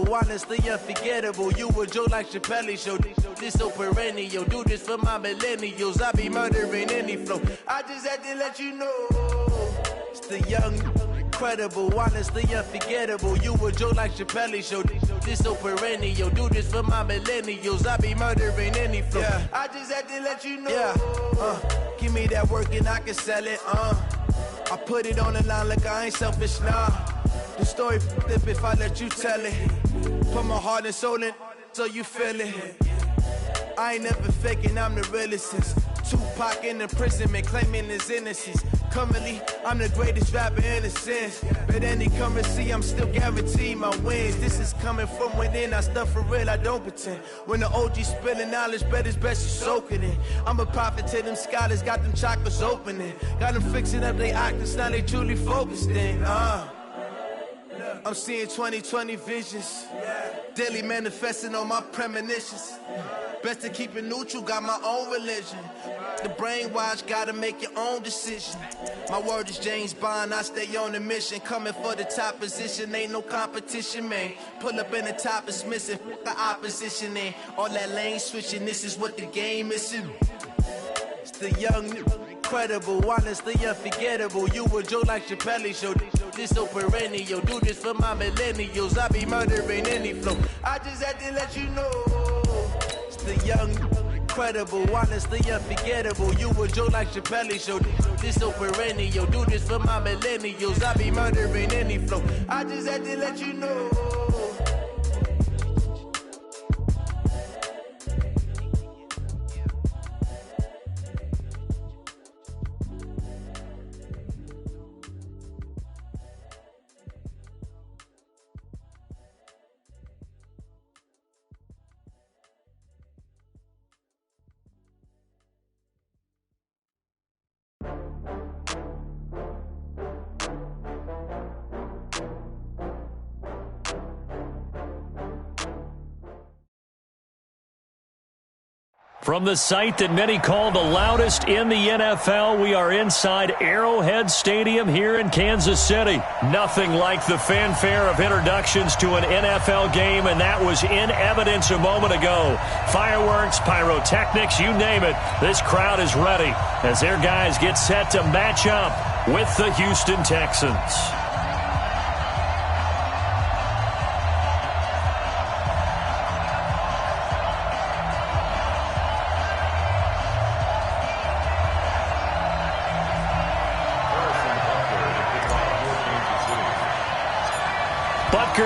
incredible, honestly unforgettable. You a joke like Chappelle Show. This so perennial. Do this for my millennials. I be murdering any flow. I just had to let you know. It's the young, incredible, honestly unforgettable. You a joke like Chappelle Show. This so perennial. Do this for my millennials. I be murdering any flow. Yeah. I just had to let you know. Yeah. Give me that work and I can sell it. I put it on the line like I ain't selfish, nah. The story flip if I let you tell it. Put my heart and soul in so you feel it. I ain't never faking, I'm the realest since Tupac in imprisonment, claiming his innocence. Currently, I'm the greatest rapper in a sense. But any currency, I'm still guaranteed my wins. This is coming from within, I stuff for real, I don't pretend. When the OG spilling knowledge, bet it's best you soak it in. I'm a prophet to them scholars, got them chakras opening. Got them fixing up their octaves, now they truly focused in. I'm seeing 2020 visions. Daily manifesting on my premonitions. Best to keep it neutral, got my own religion. The brainwash, gotta make your own decision. My word is James Bond, I stay on the mission. Coming for the top position, ain't no competition, man. Pull up in the top is missing, the opposition in. All that lane switching, this is what the game is. It's the young, incredible, honestly unforgettable. You a joke like Chappelle Show. This so perennial. Do this for my millennials. I be murdering any flow. I just had to let you know. The young, incredible, honestly unforgettable. You a joke like Chappelle Show. This so perennial. Do this for my millennials. I be murdering any flow. I just had to let you know. From the site that many call the loudest in the NFL, we are inside Arrowhead Stadium here in Kansas City. Nothing like the fanfare of introductions to an NFL game, and that was in evidence a moment ago. Fireworks, pyrotechnics, you name it. This crowd is ready as their guys get set to match up with the Houston Texans.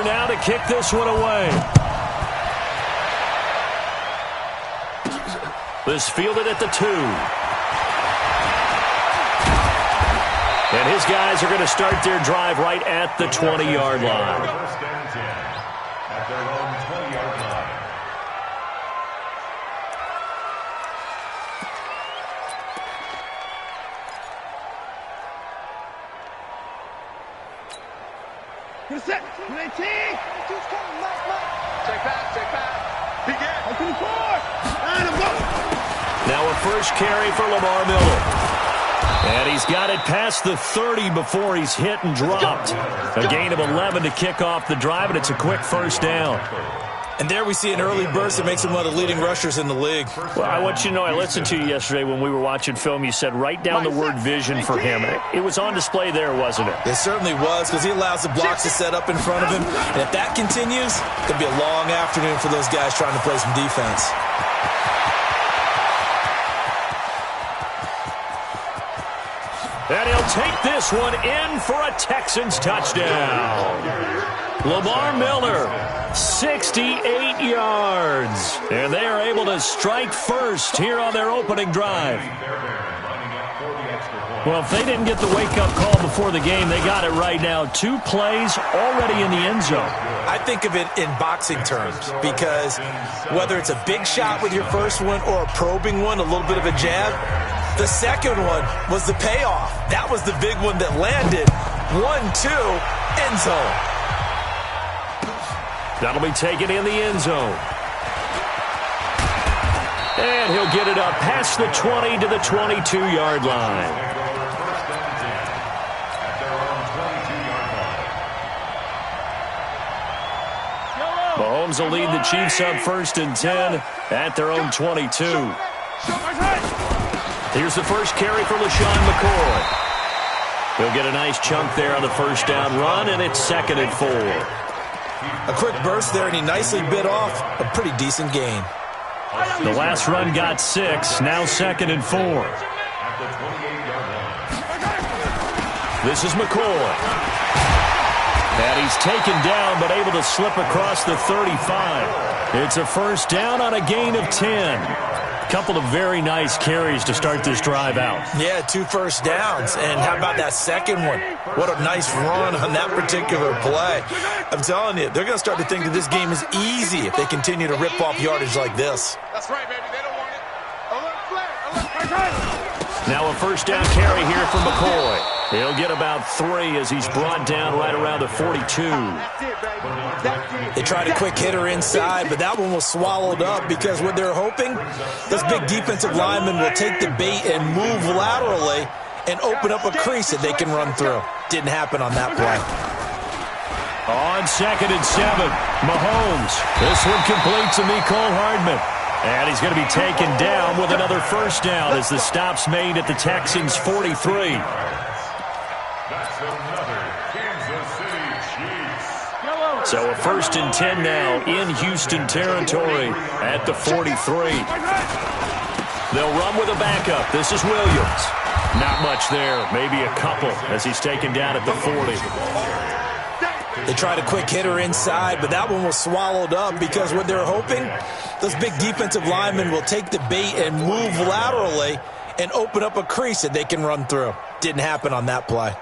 Now to kick this one away. This fielded at the 2. And his guys are going to start their drive right at the 20-yard line. At their own 20-yard line. Set. Check back. Begin. Open forward. And a goal. Now a first carry for Lamar Miller. And he's got it past the 30 before he's hit and dropped. A gain of 11 to kick off the drive, and it's a quick first down. And there we see an early burst that makes him one of the leading rushers in the league. Well, I want you to know, I listened to you yesterday when we were watching film. You said write down the word vision for him. It was on display there, wasn't it? It certainly was, because he allows the blocks to set up in front of him. And if that continues, it could be a long afternoon for those guys trying to play some defense. And he'll take this one in for a Texans touchdown. Lamar Miller, 68 yards. And they are able to strike first here on their opening drive. Well, if they didn't get the wake-up call before the game, they got it right now. 2 plays already in the end zone. I think of it in boxing terms, because whether it's a big shot with your first one or a probing one, a little bit of a jab, the second one was the payoff. That was the big one that landed. 1-2, end zone. That'll be taken in the end zone. And he'll get it up past the 20 to the 22-yard line. Mahomes will lead the Chiefs up 1st and 10 at their own 22. Here's the first carry for LaShawn McCoy. He'll get a nice chunk there on the first down run, and it's 2nd and 4. A quick burst there, and he nicely bit off a pretty decent gain. The last run got 6, now 2nd and 4. This is McCoy. And he's taken down, but able to slip across the 35. It's a first down on a gain of 10. Couple of very nice carries to start this drive out. Yeah, 2 first downs. And how about that second one? What a nice run on that particular play. I'm telling you, they're going to start to think that this game is easy if they continue to rip off yardage like this. That's right, baby. They don't want it. Alert flare. Now a first down carry here for McCoy. He'll get about 3 as he's brought down right around the 42. They tried a quick hitter inside, but that one was swallowed up because what they're hoping, this big defensive lineman will take the bait and move laterally and open up a crease that they can run through. Didn't happen on that play. On 2nd and 7, Mahomes. This one complete to Mecole Hardman. And he's going to be taken down with another first down as the stop's made at the Texans' 43. So a 1st and 10 now in Houston territory at the 43. They'll run with a backup. This is Williams. Not much there, maybe a couple as he's taken down at the 40. They tried a quick hitter inside, but that one was swallowed up because what they're hoping, this big defensive lineman will take the bait and move laterally and open up a crease that they can run through. Didn't happen on that play.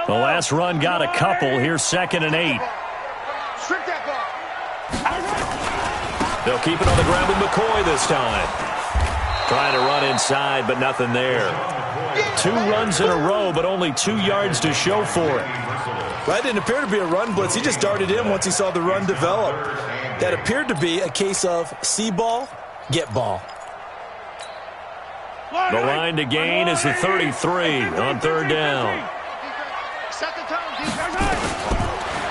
The last run got a couple. Here's 2nd and 8. They'll keep it on the ground with McCoy this time. Trying to run inside, but nothing there. 2 runs in a row, but only 2 yards to show for it. Well, that didn't appear to be a run blitz. He just darted in once he saw the run develop. That appeared to be a case of see ball, get ball. The line to gain is the 33 on 3rd down.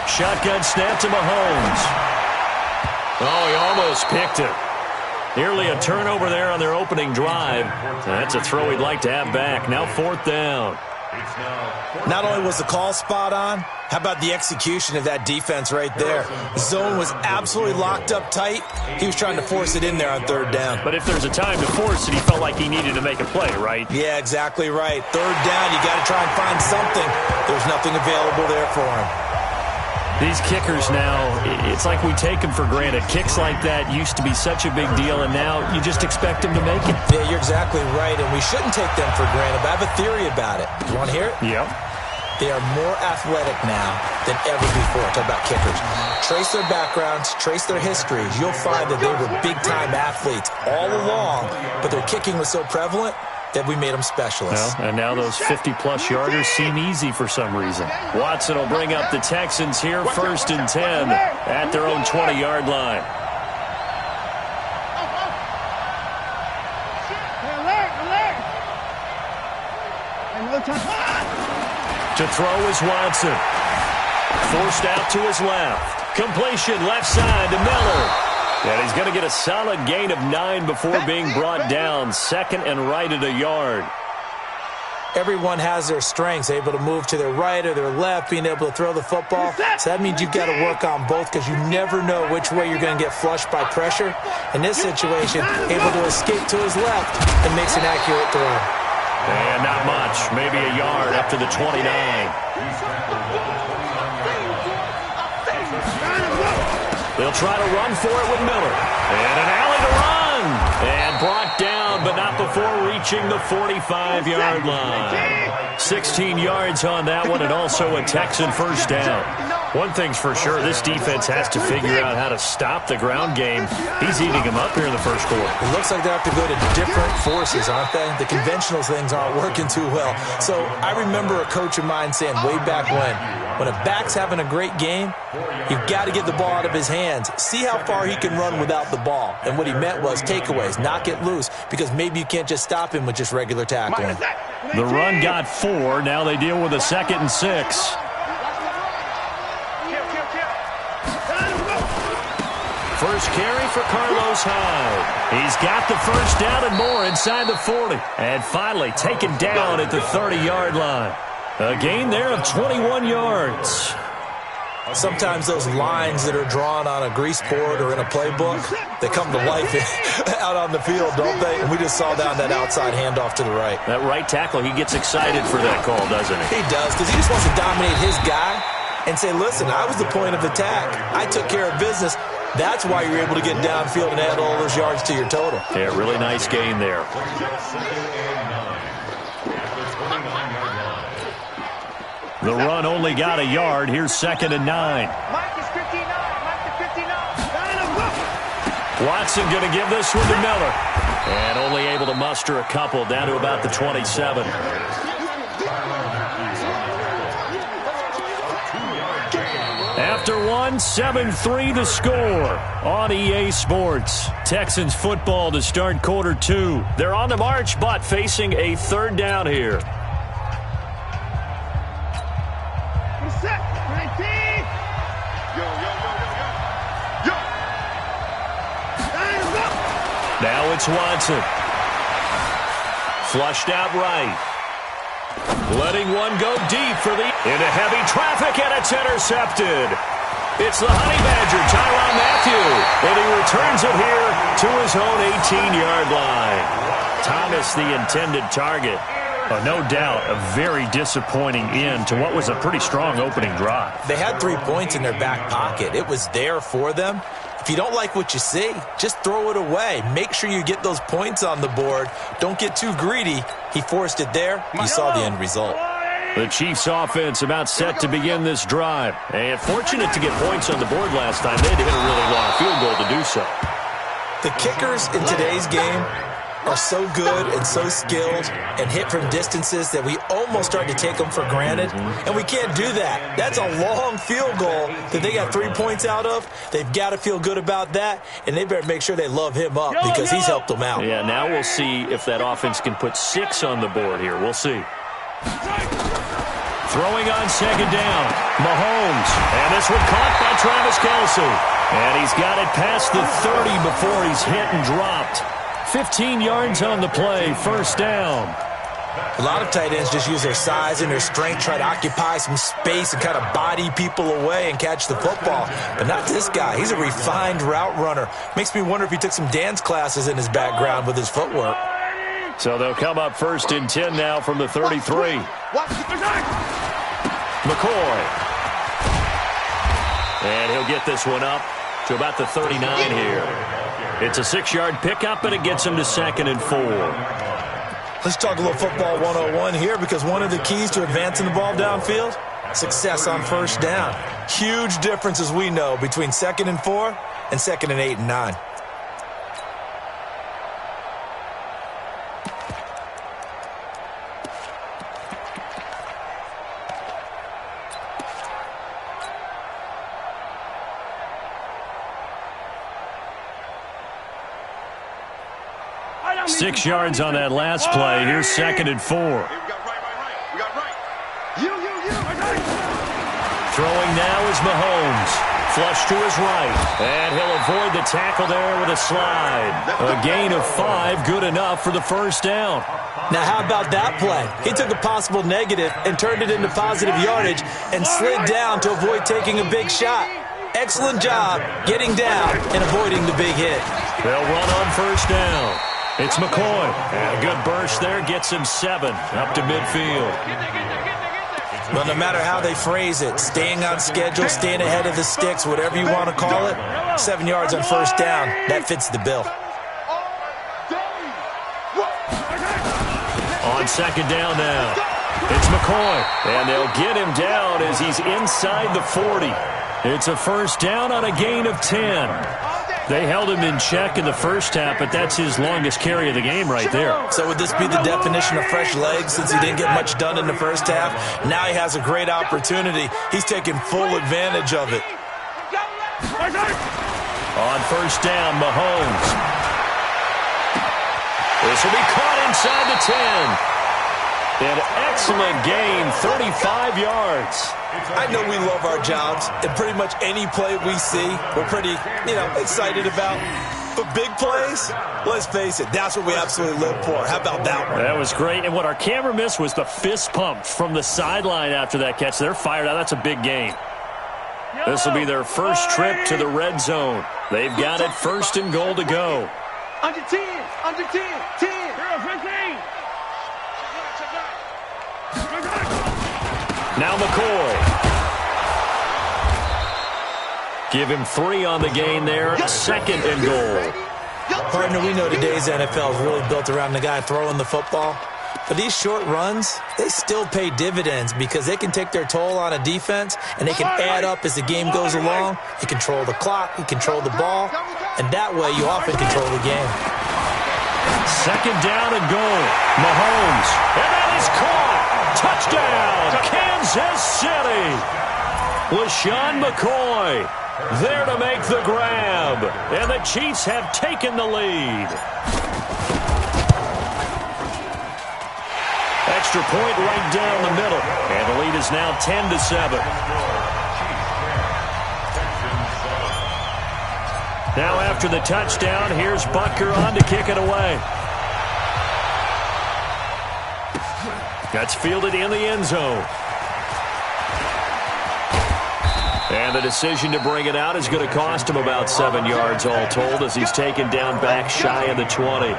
Shotgun snap to Mahomes. Oh, he almost picked it. Nearly a turnover there on their opening drive. That's a throw he'd like to have back. Now 4th down. Not only was the call spot on, how about the execution of that defense right there? The zone was absolutely locked up tight. He was trying to force it in there on 3rd down. But if there's a time to force it, he felt like he needed to make a play, right? Yeah, exactly right. 3rd down, you got to try and find something. There's nothing available there for him. These kickers now, it's like we take them for granted. Kicks like that used to be such a big deal, and now you just expect them to make it. Yeah, you're exactly right, and we shouldn't take them for granted, but I have a theory about it. You want to hear it? Yep. They are more athletic now than ever before. Talk about kickers. Trace their backgrounds, trace their histories. You'll find that they were big-time athletes all along, but their kicking was so prevalent that we made them specialists. Well, and now those 50-plus yarders seem easy for some reason. Watson will bring up the Texans here, 1st and 10 at their own 20-yard line. To throw is Watson. Forced out to his left. Completion left side to Miller. And he's going to get a solid gain of 9 before being brought down. 2nd and right at a yard. Everyone has their strengths, able to move to their right or their left, being able to throw the football. So that means you've got to work on both because you never know which way you're going to get flushed by pressure. In this situation, able to escape to his left and makes an accurate throw. And not much, maybe a yard up to the 29. They'll try to run for it with Miller. And an alley to run. And brought down, but not before reaching the 45-yard line. 16 yards on that one, and also a Texan first down. One thing's for sure, this defense has to figure out how to stop the ground game. He's eating them up here in the first quarter. It looks like they have to go to different forces, aren't they? The conventional things aren't working too well. So I remember a coach of mine saying way back when a back's having a great game, you've got to get the ball out of his hands. See how far he can run without the ball. And what he meant was takeaways, knock it loose, because maybe you can't just stop him with just regular tackling. The run got 4. Now they deal with a 2nd and 6. first carry for Carlos Hyde. He's got the first down and more inside the 40. And finally taken down at the 30-yard line. A gain there of 21 yards. Sometimes those lines that are drawn on a grease board or in a playbook, they come to life out on the field, don't they? And we just saw down that outside handoff to the right. That right tackle, he gets excited for that call, doesn't he? He does, because he just wants to dominate his guy and say, listen, I was the point of attack. I took care of business. That's why you're able to get downfield and add all those yards to your total. Yeah, really nice gain there. The run only got a yard. Here's 2nd and 9. Mike is 59. Mike is 59. Watson going to give this one to Miller. And only able to muster a couple down to about the 27. After one, 7-3 to score on EA Sports. Texans football to start quarter 2. They're on the march, but facing a 3rd down here. Set. 19. Yo. Now it's Watson. Flushed out right. Letting one go deep for the into heavy traffic, and it's intercepted. It's the Honey Badger, Tyrann Mathieu, and he returns it here to his own 18-yard line. Thomas, the intended target. No doubt a very disappointing end to what was a pretty strong opening drive. They had 3 points in their back pocket. It was there for them. If you don't like what you see, just throw it away. Make sure you get those points on the board. Don't get too greedy. He forced it there. You saw the end result. The Chiefs offense about set to begin this drive. And fortunate to get points on the board last time. They had to hit a really long field goal to do so. The kickers in today's game are so good and so skilled and hit from distances that we almost start to take them for granted. And we can't do that. That's a long field goal that they got 3 points out of. They've got to feel good about that, and they better make sure they love him up because he's helped them out. Yeah, now we'll see if that offense can put 6 on the board here. We'll see. Throwing on 2nd down, Mahomes. And this one caught by Travis Kelce. And he's got it past the 30 before he's hit and dropped. 15 yards on the play, 1st down. A lot of tight ends just use their size and their strength, try to occupy some space and kind of body people away and catch the football. But not this guy. He's a refined route runner. Makes me wonder if he took some dance classes in his background with his footwork. So they'll come up 1st and 10 now from the 33. McCoy. And he'll get this one up to about the 39 here. It's a 6-yard pickup, and it gets him to 2nd and 4. Let's talk a little football 101 here, because one of the keys to advancing the ball downfield, success on 1st down. Huge difference, as we know, between 2nd and 4 and 2nd and 8 and 9. Six yards on that last play. Here's 2nd and 4. We got right. You. Throwing now is Mahomes. Flush to his right. And he'll avoid the tackle there with a slide. A gain of 5, good enough for the 1st down. Now, how about that play? He took a possible negative and turned it into positive yardage and slid down to avoid taking a big shot. Excellent job getting down and avoiding the big hit. They'll run on 1st down. It's McCoy. And a good burst there gets him 7 up to midfield. Well, no matter how they phrase it, staying on schedule, staying ahead of the sticks, whatever you want to call it, 7 yards on 1st down, that fits the bill. On 2nd down now, it's McCoy. And they'll get him down as he's inside the 40. It's a 1st down on a gain of 10. They held him in check in the 1st half, but that's his longest carry of the game right there. So would this be the definition of fresh legs since he didn't get much done in the 1st half? Now he has a great opportunity. He's taking full advantage of it. On 1st down, Mahomes. This will be caught inside the 10. An excellent gain, 35 yards. I know we love our jobs, and pretty much any play we see, we're pretty, excited about. But big plays, let's face it, that's what we absolutely live for. How about that one? That was great, and what our camera missed was the fist pump from the sideline after that catch. They're fired out. That's a big gain. This will be their first trip to the red zone. They've got it first and goal to go. Under 10, under 10, 10. 15. Now McCoy. Give him 3 on the gain there. Second and goal. Partner, we know today's NFL is really built around the guy throwing the football. But these short runs, they still pay dividends because they can take their toll on a defense, and they can add up as the game goes along. You control the clock, you control the ball, and that way you often control the game. Second down and goal. Mahomes. And that is caught. Touchdown, Kansas City. LaShawn McCoy there to make the grab. And the Chiefs have taken the lead. Extra point right down the middle. And the lead is now 10-7. Now after the touchdown, here's Butker on to kick it away. That's fielded in the end zone. And the decision to bring it out is going to cost him about 7 yards all told as he's taken down back shy of the 20.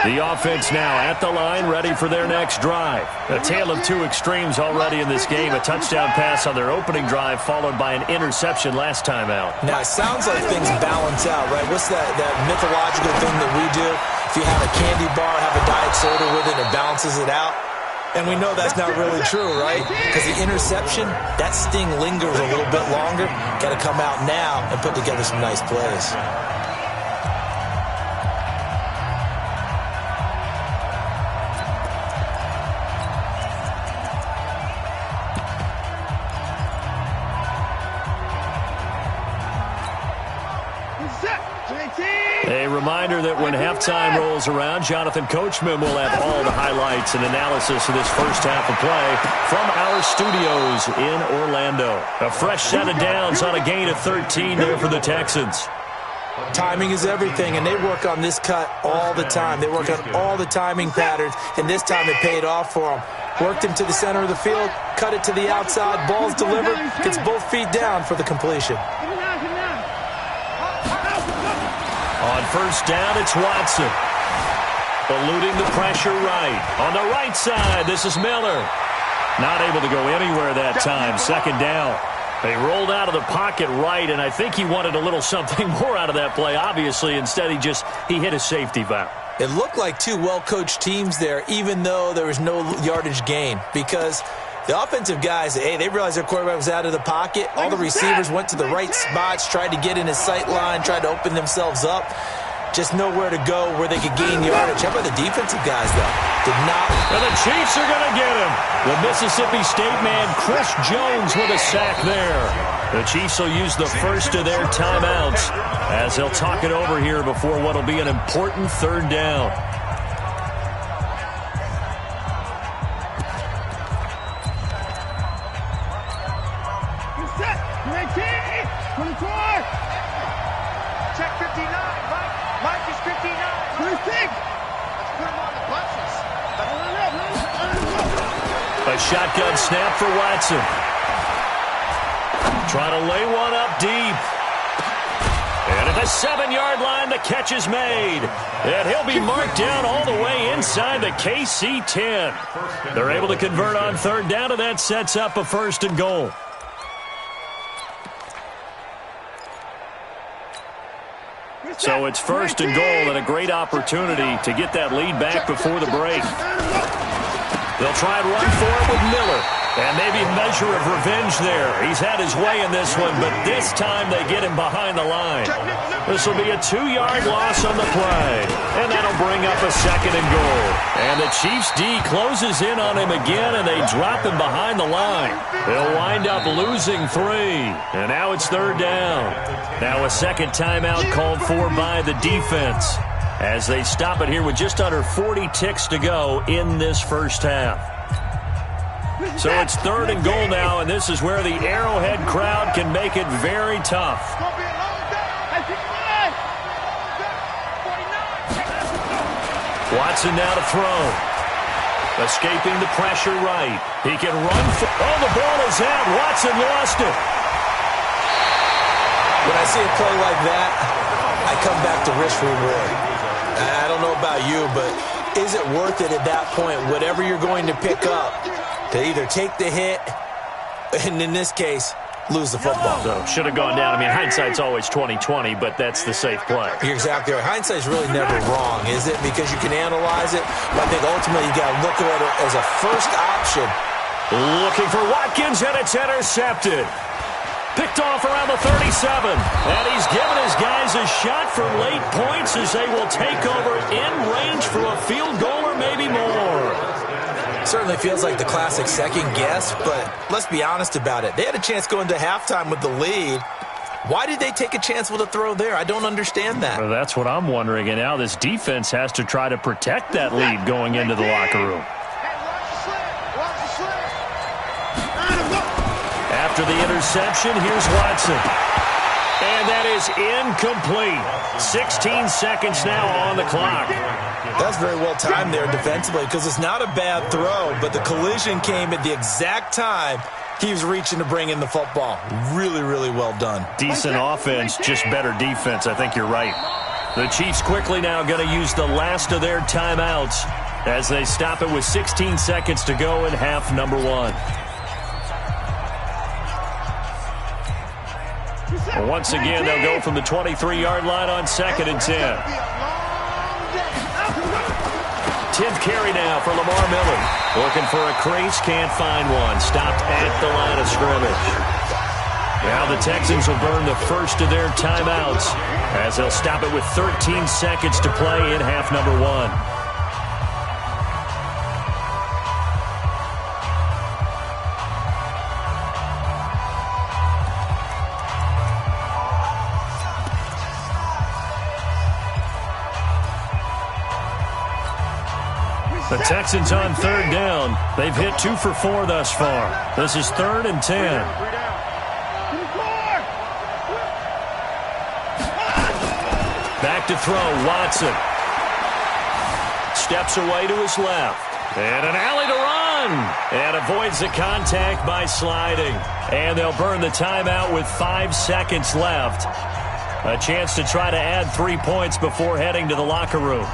The offense now at the line, ready for their next drive. A tale of two extremes already in this game. A touchdown pass on their opening drive, followed by an interception last time out. Now, it sounds like things balance out, right? What's that mythological thing that we do? If you have a candy bar, have a diet soda with it, it balances it out. And we know that's not really true, right? Because the interception, that sting lingers a little bit longer. Got to come out now and put together some nice plays. A reminder that when halftime rolls around, Jonathan Coachman will have all the highlights and analysis of this first half of play from our studios in Orlando. A fresh set of downs on a gain of 13 there for the Texans. Timing is everything, and they work on this cut all the time. They work on all the timing patterns, and this time it paid off for them. Worked him to the center of the field, cut it to the outside, ball's delivered, gets both feet down for the completion. On first down, it's Watson. Eluding the pressure right. On the right side, this is Miller. Not able to go anywhere that time. Second down. They rolled out of the pocket right, and I think he wanted a little something more out of that play, obviously. Instead, he hit a safety valve. It looked like two well-coached teams there, even though there was no yardage gain, because the offensive guys, they realized their quarterback was out of the pocket. All the receivers went to the right spots, tried to get in his sight line, tried to open themselves up. Just nowhere to go where they could gain yardage. How about the defensive guys, though? Did not. And the Chiefs are going to get him. The Mississippi State man, Chris Jones, with a sack there. The Chiefs will use the first of their timeouts as they'll talk it over here before what will be an important third down. Check 59, Mike is 59. 26. Let's put him on the buses. A shotgun snap for Watson. Trying to lay one up deep. And at the 7-yard line, the catch is made. And he'll be marked down all the way inside the KC 10. They're able to convert on third down, and that sets up a first and goal. So it's first and goal and a great opportunity to get that lead back before the break. They'll try and run for it with Miller. And maybe a measure of revenge there. He's had his way in this one, but this time they get him behind the line. This will be a 2-yard loss on the play. And that'll bring up a second and goal. And the Chiefs D closes in on him again, and they drop him behind the line. They'll wind up losing 3. And now it's third down. Now a second timeout called for by the defense. as they stop it here with just under 40 ticks to go in this first half. So it's 3rd and goal now, and this is where the Arrowhead crowd can make it very tough. Watson now to throw. Escaping the pressure right. He can run. Oh, the ball is out. Watson lost it. When I see a play like that, I come back to risk reward. I don't know about you, but is it worth it at that point, whatever you're going to pick up, to either take the hit, and in this case, lose the football? So should have gone down. I mean, hindsight's always 20/20, but that's the safe play. You're exactly right. Hindsight's really never wrong, is it? Because you can analyze it, but I think ultimately you got to look at it as a first option. Looking for Watkins, and it's intercepted. Picked off around the 37. And he's given his guys a shot for late points as they will take over in range for a field goal or maybe more. Certainly feels like the classic second guess, but let's be honest about it. They had a chance going to halftime with the lead. Why did they take a chance with a throw there? I don't understand that. Well, that's what I'm wondering. And now this defense has to try to protect that lead going into the locker room. After the interception, here's Watson. And that is incomplete. 16 seconds now on the clock. That's very well timed there defensively because it's not a bad throw, but the collision came at the exact time he was reaching to bring in the football. Really, really well done. Decent offense, just better defense. I think you're right. The Chiefs quickly now going to use the last of their timeouts as they stop it with 16 seconds to go in half number 1. Once again, they'll go from the 23-yard line on 2nd and 10. 10th carry now for Lamar Miller. Looking for a crease, can't find one. Stopped at the line of scrimmage. Now the Texans will burn the first of their timeouts as they'll stop it with 13 seconds to play in half number 1. The Texans on 3rd down. They've hit 2 for 4 thus far. This is 3rd and 10. Back to throw, Watson. Steps away to his left. And an alley to run. And avoids the contact by sliding. And they'll burn the timeout with 5 seconds left. A chance to try to add 3 points before heading to the locker room.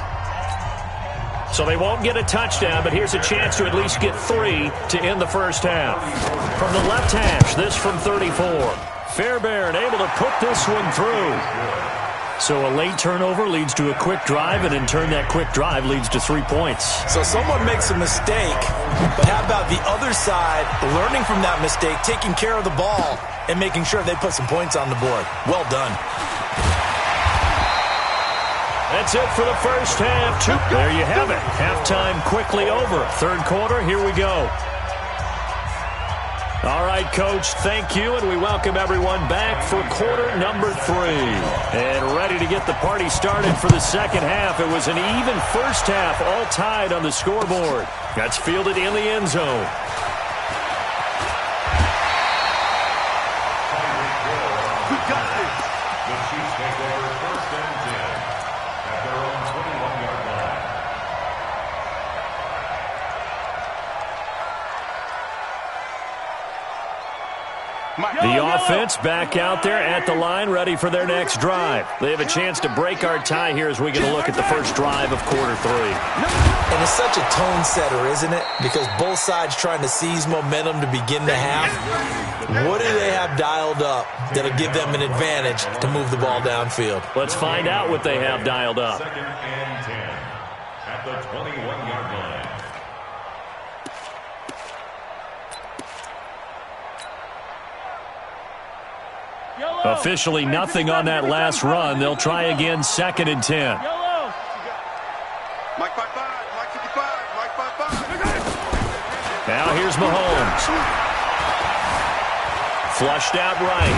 So they won't get a touchdown, but here's a chance to at least get 3 to end the first half. From the left hash, this from 34. Fairbairn able to put this one through. So a late turnover leads to a quick drive, and in turn that quick drive leads to 3 points. So someone makes a mistake, but how about the other side, learning from that mistake, taking care of the ball, and making sure they put some points on the board. Well done. That's it for the first half. There you have it. Halftime quickly over. 3rd quarter, here we go. All right, Coach, thank you, and we welcome everyone back for quarter number 3. And ready to get the party started for the second half. It was an even first half, all tied on the scoreboard. That's fielded in the end zone. The offense back out there at the line, ready for their next drive. They have a chance to break our tie here as we get a look at the first drive of quarter 3. And it's such a tone setter, isn't it? Because both sides trying to seize momentum to begin the half. What do they have dialed up that'll give them an advantage to move the ball downfield? Let's find out what they have dialed up. 2nd and 10 at the 21-yard line. Officially nothing on that last run. They'll try again 2nd and 10. Mike 55, Mike 55, Mike 55. Now here's Mahomes. Flushed out right.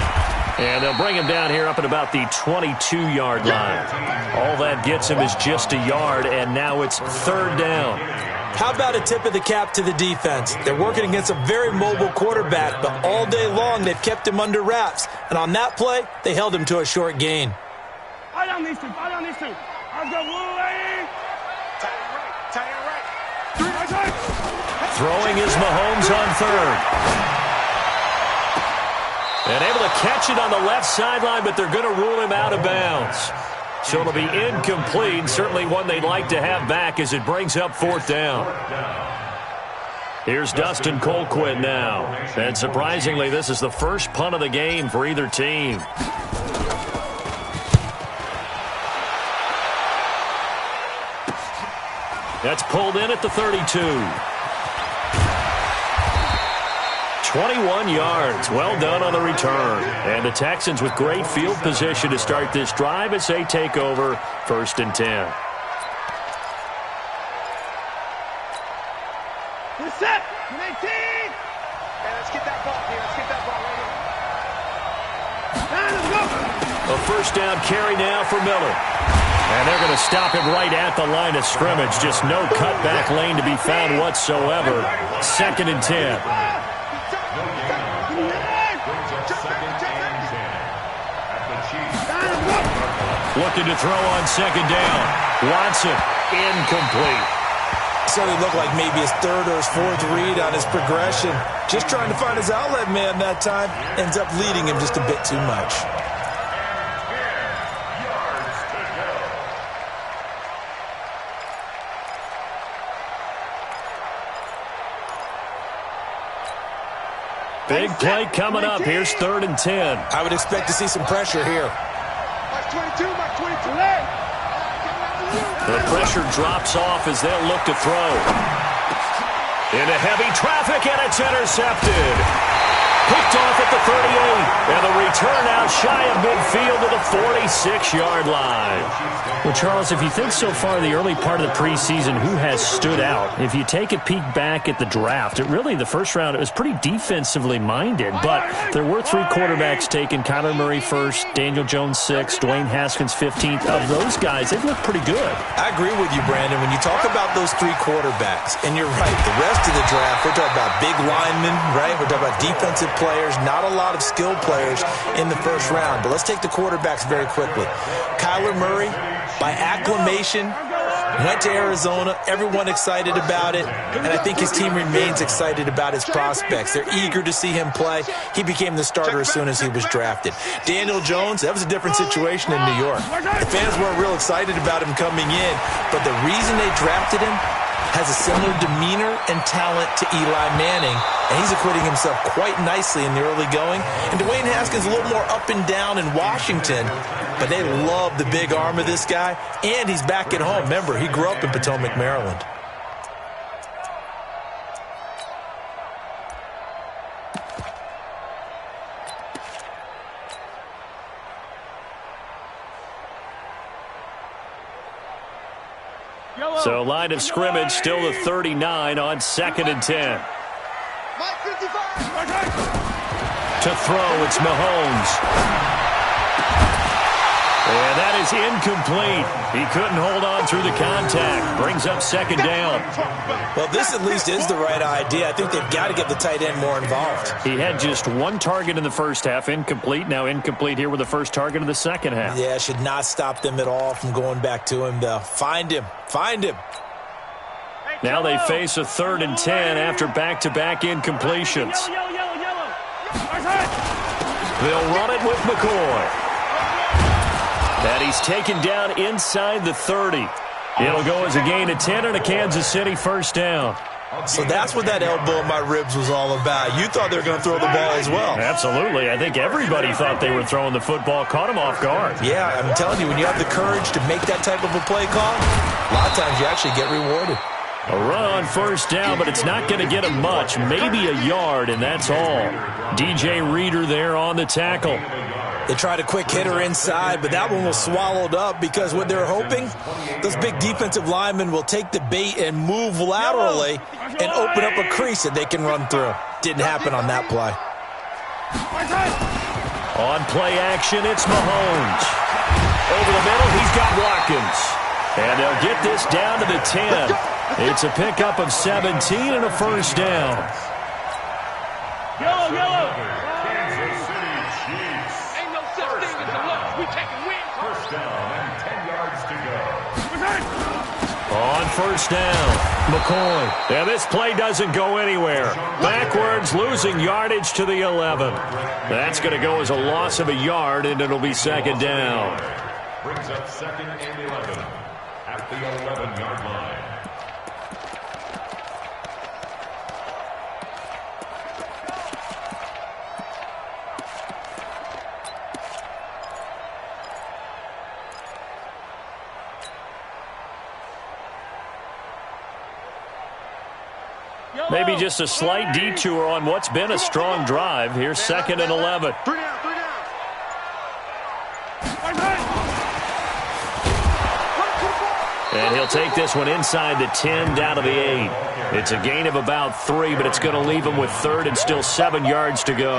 And they'll bring him down here up at about the 22-yard line. All that gets him is just a yard, and now it's third down. How about a tip of the cap to the defense? They're working against a very mobile quarterback, but all day long they've kept him under wraps. And on that play, they held him to a short gain. Fight on these two. Let's go, Wooly. Tight right. Throwing is Mahomes on third. And able to catch it on the left sideline, but they're going to rule him out of bounds. So it'll be incomplete, certainly one they'd like to have back as it brings up fourth down. Here's Dustin Colquitt now. And surprisingly, this is the first punt of the game for either team. That's pulled in at the 32. 21 yards. Well done on the return. And the Texans with great field position to start this drive as they take over 1st and 10. We're set. 18. Hey, let's get that ball here. Let's get that ball right here. Let's go. A first down carry now for Miller. And they're going to stop him right at the line of scrimmage. Just no cutback lane to be found whatsoever. 2nd and 10. Looking to throw on 2nd down. Watson, incomplete. So it looked like maybe his 3rd or his 4th read on his progression. Just trying to find his outlet man that time. Ends up leading him just a bit too much. Big play coming up. Here's 3rd and 10. I would expect to see some pressure here. Mark 22. The pressure drops off as they'll look to throw. Into heavy traffic, and it's intercepted. Picked off at the 38. And the return now shy of midfield to the 46-yard line. Well, Charles, if you think so far the early part of the preseason, who has stood out? If you take a peek back at the draft, the first round, it was pretty defensively minded. But there were 3 quarterbacks taken. Kyler Murray first, Daniel Jones 6th, Dwayne Haskins 15th. Of those guys, they've looked pretty good. I agree with you, Brandon. When you talk about those 3 quarterbacks, and you're right, the rest of the draft, we're talking about big linemen, right? We're talking about defensive players, not a lot of skilled players in the first round. But let's take the quarterbacks very quickly. Kyler Murray, by acclamation, went to Arizona. Everyone excited about it. And I think his team remains excited about his prospects. They're eager to see him play. He became the starter as soon as he was drafted. Daniel Jones, that was a different situation in New York. The fans weren't real excited about him coming in. But the reason they drafted him has a similar demeanor and talent to Eli Manning, and he's acquitting himself quite nicely in the early going. And Dwayne Haskins a little more up and down in Washington, but they love the big arm of this guy, and he's back at home. Remember, he grew up in Potomac, Maryland. So line of scrimmage still the 39 on 2nd and 10. To throw, it's Mahomes. And that is incomplete. He couldn't hold on through the contact. Brings up 2nd down. Well, this at least is the right idea. I think they've got to get the tight end more involved. He had just 1 target in the first half, incomplete. Now incomplete here with the first target of the second half. Yeah, should not stop them at all from going back to him, though. Find him. Now they face a 3rd and 10 after back-to-back incompletions. They'll run it with McCoy. And he's taken down inside the 30. It'll go as a gain of 10 and a Kansas City first down. So that's what that elbow in my ribs was all about. You thought they were going to throw the ball as well. Absolutely. I think everybody thought they were throwing the football. Caught him off guard. Yeah, I'm telling you, when you have the courage to make that type of a play call, a lot of times you actually get rewarded. A run on first down, but it's not going to get him much. Maybe a yard, and that's all. DJ Reader there on the tackle. They tried a quick hitter inside, but that one was swallowed up because what they're hoping, those big defensive linemen will take the bait and move laterally and open up a crease that they can run through. Didn't happen on that play. On play action, it's Mahomes. Over the middle, he's got Watkins. And they'll get this down to the 10. It's a pickup of 17 and a first down. Yellow, yellow. Kansas City Chiefs. Ain't no such thing as a loss. We taking wins. First down and 10 yards to go. On first down, McCoy. And this play doesn't go anywhere. Backwards, losing yardage to the 11. That's going to go as a loss of a yard, and it'll be second down. Brings up second and 11 at the 11-yard line. Maybe just a slight detour on what's been a strong drive. Here's second and 11. Three down. And he'll take this one inside the 10 down to the 8. It's a gain of about 3, but it's going to leave him with third and still 7 yards to go.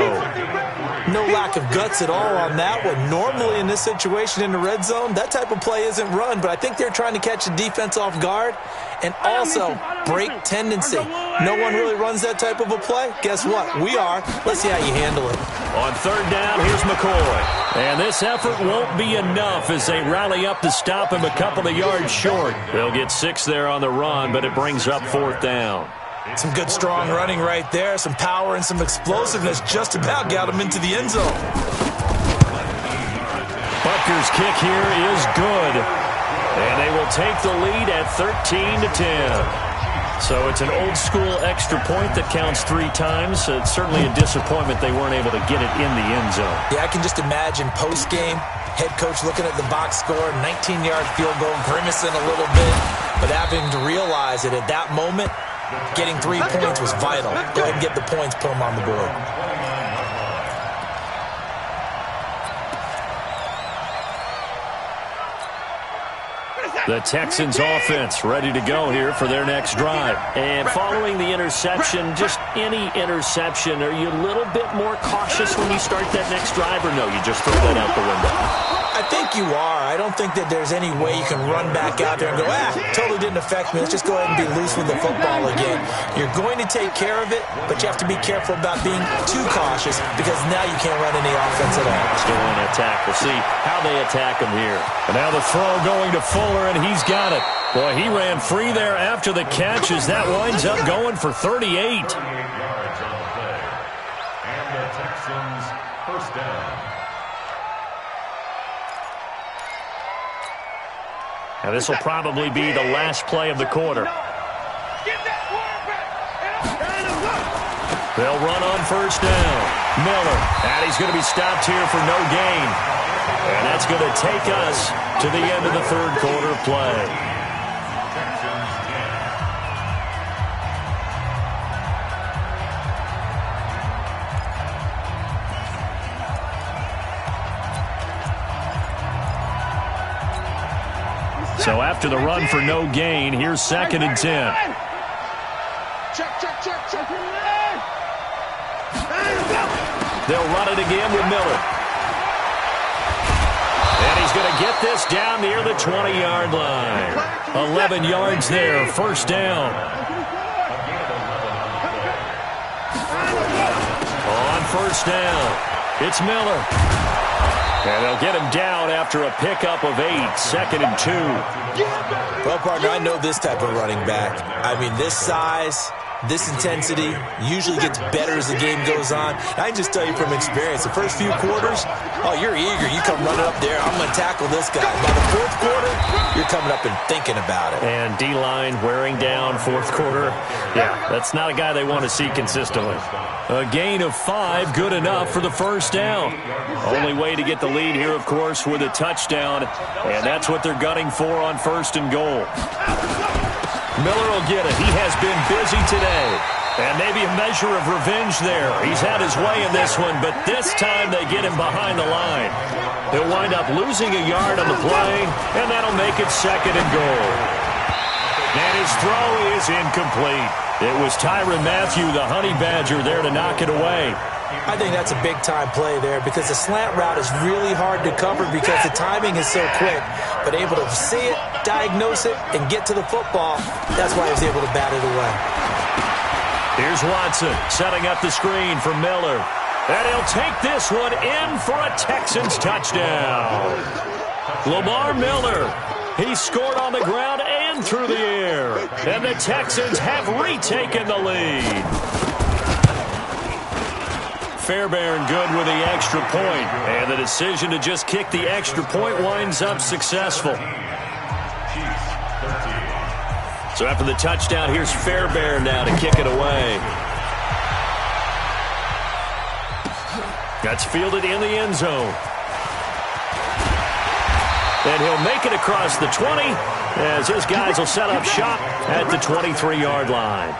No lack of guts at all on that one. Normally in this situation in the red zone, that type of play isn't run, but I think they're trying to catch the defense off guard and also break tendency. No one really runs that type of a play. Guess what? We are. Let's see how you handle it. On third down, here's McCoy. And this effort won't be enough as they rally up to stop him a couple of yards short. They'll get 6 there on the run, but it brings up fourth down. Some good strong running right there. Some power and some explosiveness just about got him into the end zone. Butker's kick here is good. And they will take the lead at 13-10. So it's an old-school extra point that counts 3 times. It's certainly a disappointment they weren't able to get it in the end zone. Yeah, I can just imagine post-game, head coach looking at the box score, 19-yard field goal, grimacing a little bit, but having to realize that at that moment, getting 3 points was vital. Go ahead and get the points, put them on the board. The Texans offense ready to go here for their next drive. And following the interception, just any interception, are you a little bit more cautious when you start that next drive, or no, you just throw that out the window? I think you are. I don't think that there's any way you can run back out there and go, totally didn't affect me. Let's just go ahead and be loose with the football again. You're going to take care of it, but you have to be careful about being too cautious because now you can't run any offense at all. Still on attack. We'll see how they attack him here. And now the throw going to Fuller, and he's got it. Boy, he ran free there after the catch as that winds up going for 38. 38 yards on the play. And the Texans first down. Now this will probably be the last play of the quarter. They'll run on first down. Miller, and he's going to be stopped here for no gain. And that's going to take us to the end of the third quarter play. So after the run for no gain, here's second and 10. Check. They'll run it again with Miller. And he's going to get this down near the 20-yard line. 11 yards there, first down. On first down, it's Miller. And they'll get him down after a pickup of 8, second and 2. Well, partner, I know this type of running back. I mean, this size, this intensity usually gets better as the game goes on. And I can just tell you from experience, the first few quarters, you're eager. You come running up there, I'm going to tackle this guy. By the fourth quarter, you're coming up and thinking about it. And D-line wearing down fourth quarter. Yeah, that's not a guy they want to see consistently. A gain of 5, good enough for the first down. Only way to get the lead here, of course, with a touchdown. And that's what they're gunning for on first and goal. Miller will get it. He has been busy today. And maybe a measure of revenge there. He's had his way in this one, but this time they get him behind the line. He'll wind up losing a yard on the play, and that'll make it second and goal. And his throw is incomplete. It was Tyrann Mathieu, the Honey Badger, there to knock it away. I think that's a big-time play there because the slant route is really hard to cover because the timing is so quick. But able to see it, diagnose it, and get to the football, that's why he was able to bat it away. Here's Watson setting up the screen for Miller. And he'll take this one in for a Texans touchdown. Lamar Miller, he scored on the ground and through the air. And the Texans have retaken the lead. Fairbairn good with the extra point. And the decision to just kick the extra point winds up successful. So after the touchdown, here's Fairbairn now to kick it away. That's fielded in the end zone. And he'll make it across the 20 as his guys will set up shop at the 23-yard line.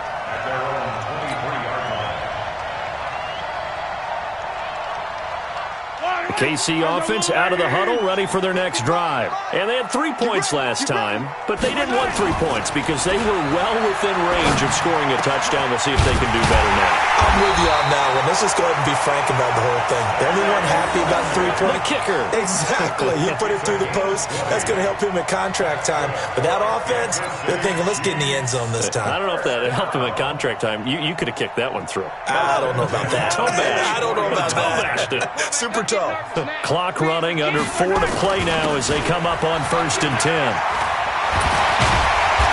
The KC offense out of the huddle, ready for their next drive. And they had 3 points last time, but they didn't want 3 points because they were well within range of scoring a touchdown. We'll see if they can do better now. I'm with you on that one. Let's just go ahead and be frank about the whole thing. The only one happy about the 3-point? The kicker. Exactly. He put it through the post. That's going to help him at contract time. But that offense, they're thinking, let's get in the end zone this time. I don't know if that helped him at contract time. You could have kicked that one through. I don't know about that. I don't know about that. Super tough. Clock running, under 4 to play now as they come up on 1st and 10.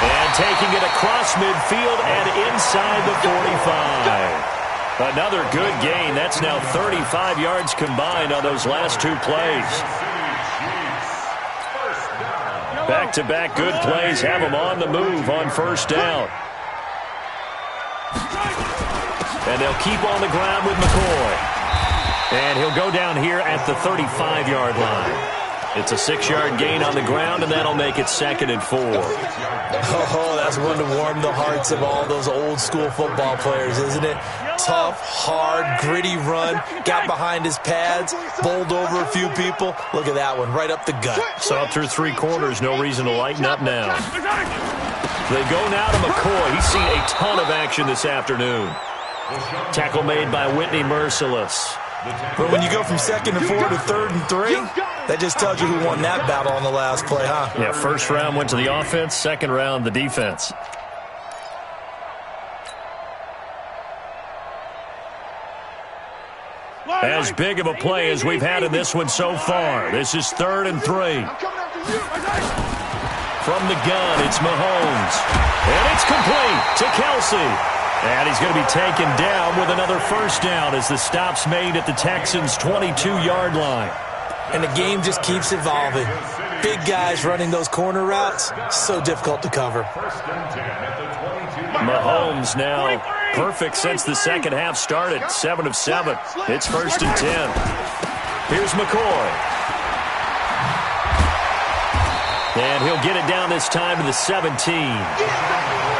And taking it across midfield and inside the 45. Another good gain. That's now 35 yards combined on those last 2 plays. Back-to-back good plays have them on the move on 1st down. And they'll keep on the ground with McCoy. And he'll go down here at the 35-yard line. It's a 6-yard gain on the ground, and that'll make it 2nd and 4. Oh, that's one to warm the hearts of all those old-school football players, isn't it? Tough, hard, gritty run, got behind his pads, bowled over a few people. Look at that one, right up the gut. So up through 3 quarters, no reason to lighten up now. They go now to McCoy. He's seen a ton of action this afternoon. Tackle made by Whitney Merciless. But when you go from 2nd and 4 to 3rd and 3, that just tells you who won that battle on the last play, huh? Yeah, 1st round went to the offense, 2nd round the defense. As big of a play as we've had in this one so far. This is 3rd and 3. From the gun, it's Mahomes. And it's complete to Kelsey. And he's going to be taken down with another 1st down as the stop's made at the Texans' 22-yard line. And the game just keeps evolving. Big guys running those corner routes, so difficult to cover. Mahomes now perfect since the second half started. 7 of 7. It's 1st and 10. Here's McCoy. And he'll get it down this time to the 17.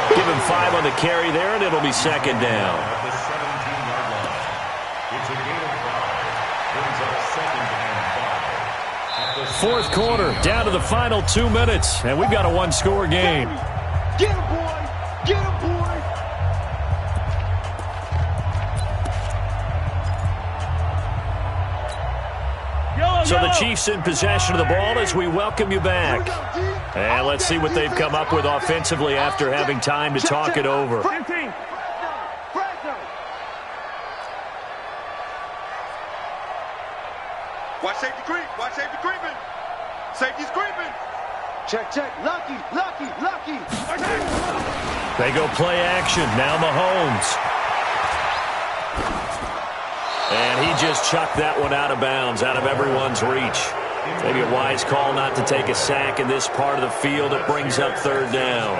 Give him 5 on the carry there, and it'll be 2nd down. Fourth quarter, down to the final 2 minutes, and we've got a 1-score game. Get him, boy! Get him, boy! So the Chiefs in possession of the ball as we welcome you back. And let's see what they've come up with offensively after having time to talk it over. Watch safety creep. Watch safety creeping. Safety's creeping. Check, check. Lucky. They go play action. Now Mahomes. And he just chucked that one out of bounds, out of everyone's reach. Maybe a wise call not to take a sack in this part of the field. It brings up 3rd down.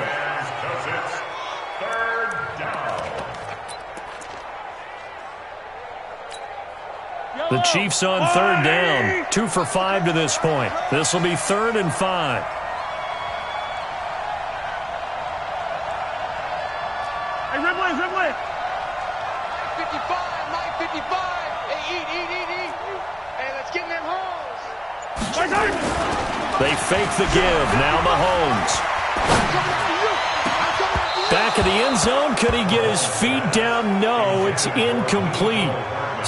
The Chiefs on 3rd down. 2 for 5 to this point. This will be 3rd and 5. Hey, Ridley. 55, Mike 55. Hey, eat. Hey, let's get in them holes. They fake the give. Now Mahomes. Back of the end zone. Could he get his feet down? No, it's incomplete.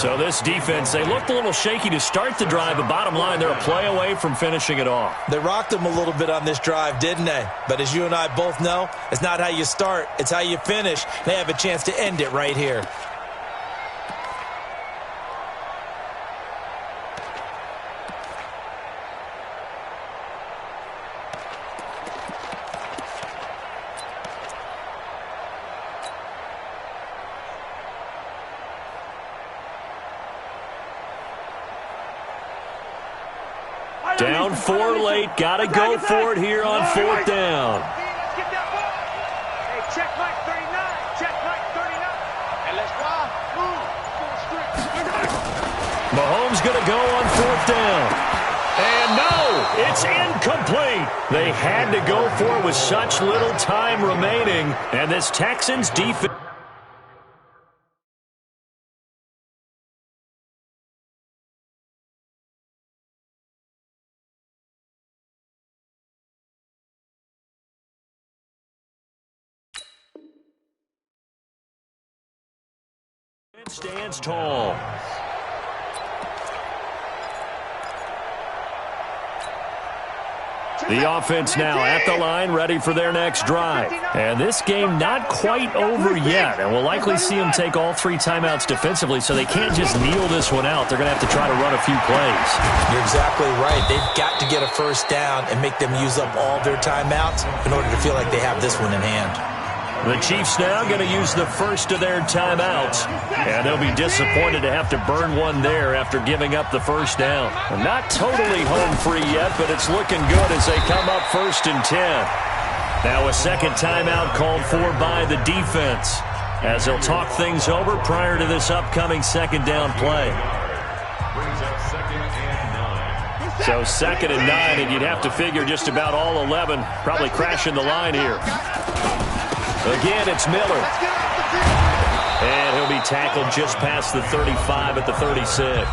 So this defense, they looked a little shaky to start the drive, but bottom line, they're a play away from finishing it off. They rocked them a little bit on this drive, didn't they? But as you and I both know, it's not how you start, it's how you finish. They have a chance to end it right here. Down 4 late. Got to go for it here on 4th down. Let's get that ball. Hey, check Mike 39. Check Mike 39. And let's ride. Move. Mahomes going to go on 4th down. And no, it's incomplete. They had to go for it with such little time remaining. And this Texans defense. Stands tall. The offense now at the line, ready for their next drive. And this game not quite over yet. And we'll likely see them take all 3 timeouts defensively, so they can't just kneel this one out. They're going to have to try to run a few plays. You're exactly right. They've got to get a first down and make them use up all their timeouts in order to feel like they have this one in hand. The Chiefs now going to use the first of their timeouts, and they'll be disappointed to have to burn one there after giving up the first down. Not totally home free yet, but it's looking good as they come up 1st and 10. Now a second timeout called for by the defense as they'll talk things over prior to this upcoming 2nd down play. So 2nd and 9, and you'd have to figure just about all 11 probably crashing the line here. Again, it's Miller. And he'll be tackled just past the 35 at the 36.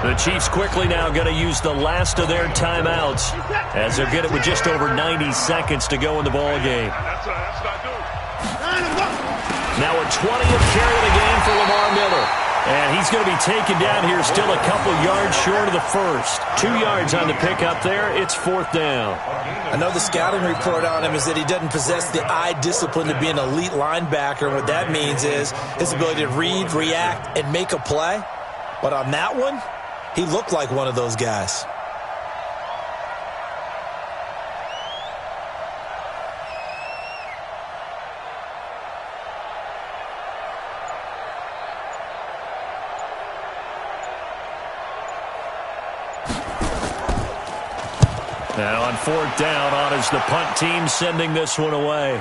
The Chiefs quickly now going to use the last of their timeouts as they'll get it with just over 90 seconds to go in the ball game. Now a 20th carry of the game for Lamar Miller. And he's going to be taken down here still a couple yards short of the first. 2 yards on the pickup there. It's 4th down. I know the scouting report on him is that he doesn't possess the eye discipline to be an elite linebacker. What that means is his ability to read, react, and make a play. But on that one, he looked like one of those guys. Now on 4th down, on is the punt team sending this one away.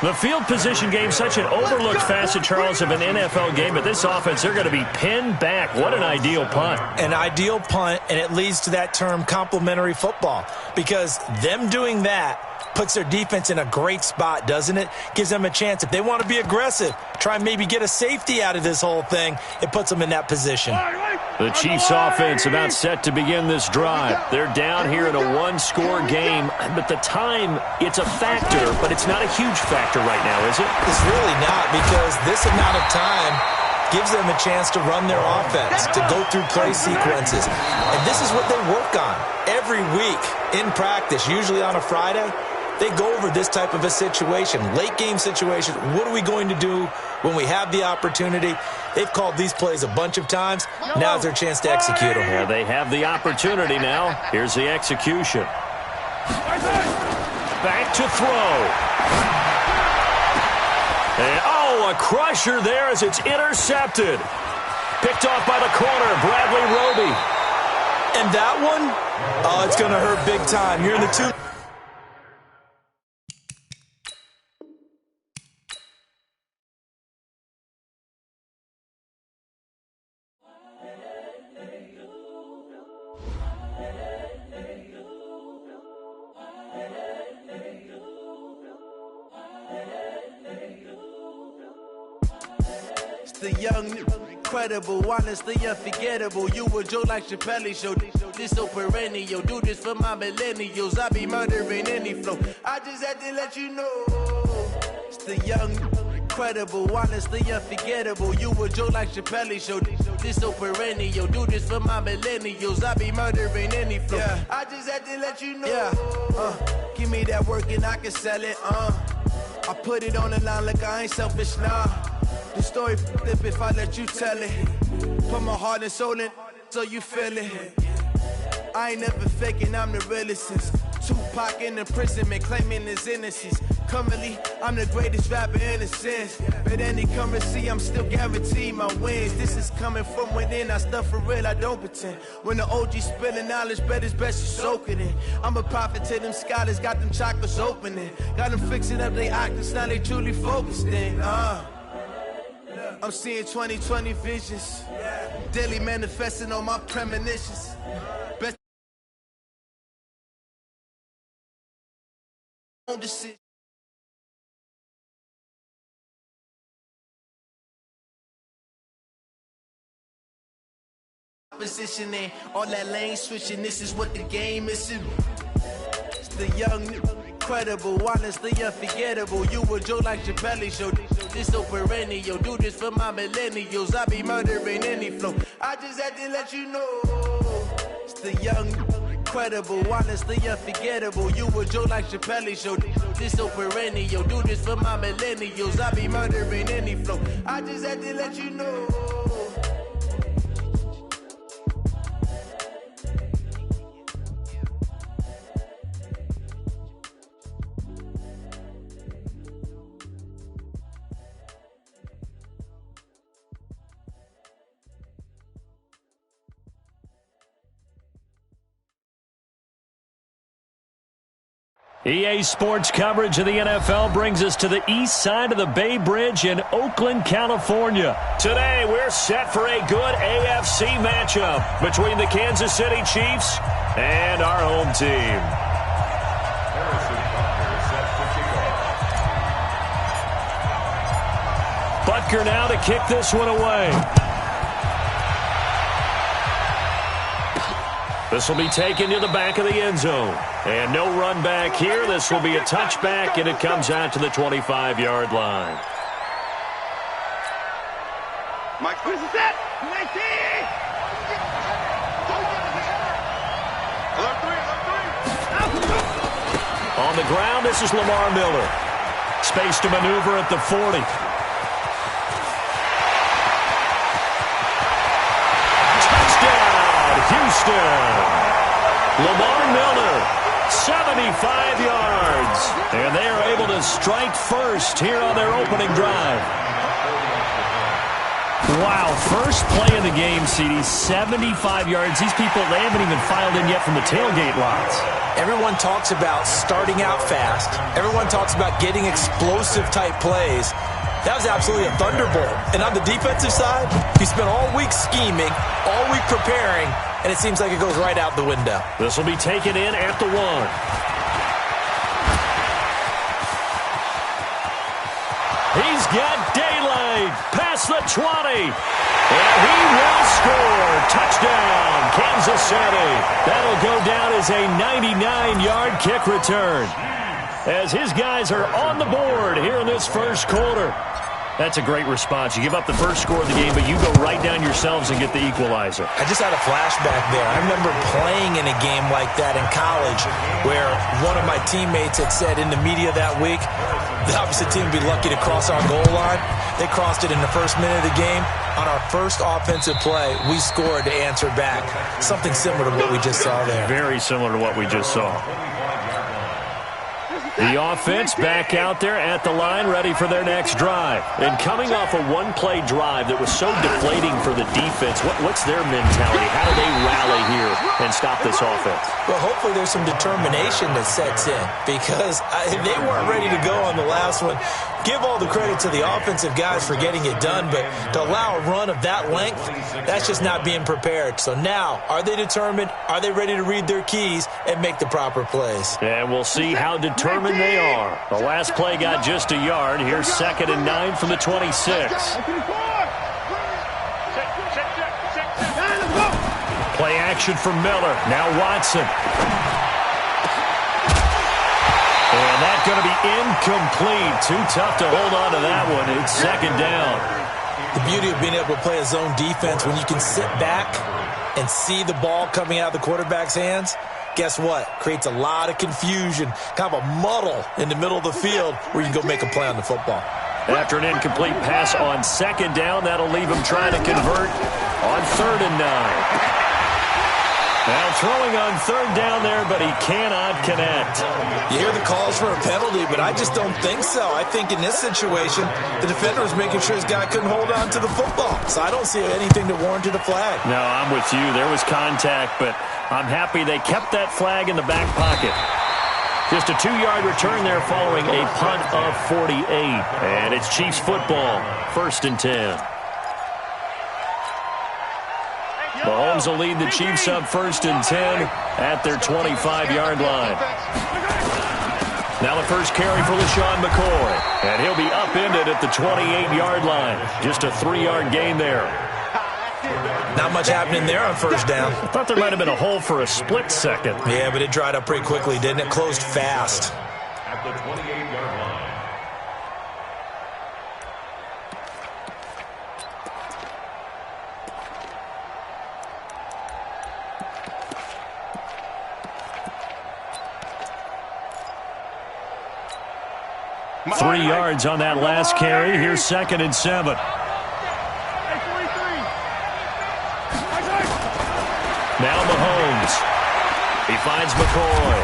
The field position game, such an overlooked facet, Charles, of an NFL game, but this offense, they're going to be pinned back. What an ideal punt. An ideal punt, and it leads to that term complementary football, because them doing that puts their defense in a great spot, doesn't it? Gives them a chance. If they want to be aggressive, try and maybe get a safety out of this whole thing, it puts them in that position. The Chiefs offense about set to begin this drive. They're down here in a one-score game, but the time, it's a factor, but it's not a huge factor right now, is it? It's really not, because this amount of time gives them a chance to run their offense, to go through play sequences. And this is what they work on every week in practice, usually on a Friday. They go over this type of a situation, late game situation. What are we going to do when we have the opportunity? They've called these plays a bunch of times. Now's their chance to execute them. Yeah, they have the opportunity now. Here's the execution. Back to throw. And, oh, a crusher there as it's intercepted. Picked off by the corner, Bradley Roby. And that one, oh, it's going to hurt big time. You're in the two. The young, incredible, honestly unforgettable. You a Joe like Chappelle show. This so perennial. Do this for my millennials. I be murdering any flow. I just had to let you know. It's the young, Incredible, honestly unforgettable. You a joke like Chappelle Show. This so perennial. Do this for my millennials. I be murdering any flow. Yeah. I just had to let you know. Yeah. Give me that work and I can sell it. I put it on the line like I ain't selfish, nah. The story flip if I let you tell it. Put my heart and soul in so you feel it. I ain't never faking, I'm the realest since Tupac in imprisonment, claiming his innocence. Currently, I'm the greatest rapper in a sense. But any currency, I'm still guaranteed my wins. This is coming from within, I stuff for real, I don't pretend. When the OG spilling knowledge, bet it's best you soak it in. I'm a prophet to them scholars, got them chakras opening. Got them fixing up they octaves, now they truly focused in. I'm seeing 2020 visions. Daily manifesting on my premonitions. Best decision. Positioning, all that lane switching, this is what the game is. It's the young, incredible, honestly unforgettable. You a joke like Chappelle Show. This so perennial. Do this for my millennials. I be murdering any flow. I just had to let you know. It's the young, incredible, honestly unforgettable. You a joke like Chappelle Show. This so perennial. Do this for my millennials. I be murdering any flow. I just had to let you know. EA Sports coverage of the NFL brings us to the east side of the Bay Bridge in Oakland, California. Today, we're set for a good AFC matchup between the Kansas City Chiefs and our home team. Butker now to kick this one away. This will be taken to the back of the end zone. And no run back here. This will be a touchback, and it comes out to the 25-yard line. Mike, who's that? On the ground, this is Lamar Miller. Space to maneuver at the 40. Houston. Lamar Miller, 75 yards. And they are able to strike first here on their opening drive. Wow, first play of the game, CD, 75 yards. These people, they haven't even filed in yet from the tailgate lots. Everyone talks about starting out fast. Everyone talks about getting explosive-type plays. That was absolutely a thunderbolt. And on the defensive side, you spent all week scheming, all week preparing, and it seems like it goes right out the window. This will be taken in at the 1. He's got daylight past the 20. And he will score. Touchdown, Kansas City. That'll go down as a 99-yard kick return, as his guys are on the board here in this first quarter. That's a great response. You give up the first score of the game, but you go right down yourselves and get the equalizer. I just had a flashback there. I remember playing in a game like that in college where one of my teammates had said in the media that week, the opposite team would be lucky to cross our goal line. They crossed it in the first minute of the game. On our first offensive play, we scored to answer back. Something similar to what we just saw there. Very similar to what we just saw. The offense back out there at the line, ready for their next drive. And coming off a one-play drive that was so deflating for the defense, what's their mentality? How do they rally here and stop this offense? Well, hopefully there's some determination that sets in, because they weren't ready to go on the last one. Give all the credit to the offensive guys for getting it done, but to allow a run of that length, that's just not being prepared. So now, are they determined? Are they ready to read their keys and make the proper plays? And we'll see how determined they are. The last play got just a yard. Here's 2nd and 9 from the 26. Play action for Miller. Now Watson. And that's going to be incomplete. Too tough to hold on to that one. It's second down. The beauty of being able to play a zone defense when you can sit back and see the ball coming out of the quarterback's hands, guess what? Creates a lot of confusion, kind of a muddle in the middle of the field where you can go make a play on the football. After an incomplete pass on second down, that'll leave him trying to convert on 3rd and 9. Now throwing on 3rd down there, but he cannot connect. You hear the calls for a penalty, but I just don't think so. I think in this situation, the defender was making sure his guy couldn't hold on to the football. So I don't see anything that warranted a flag. No, I'm with you. There was contact, but I'm happy they kept that flag in the back pocket. Just a 2-yard return there following a punt of 48. And it's Chiefs football, 1st and 10. Mahomes will lead the Chiefs up 1st and 10 at their 25-yard line. Now the first carry for LaShawn McCoy. And he'll be upended at the 28-yard line. Just a 3-yard gain there. Not much happening there on 1st down. I thought there might have been a hole for a split second. Yeah, but it dried up pretty quickly, didn't it? Closed fast. At the 28-yard line. 3 yards on that last carry. Here's 2nd and 7. Now Mahomes. He finds McCoy.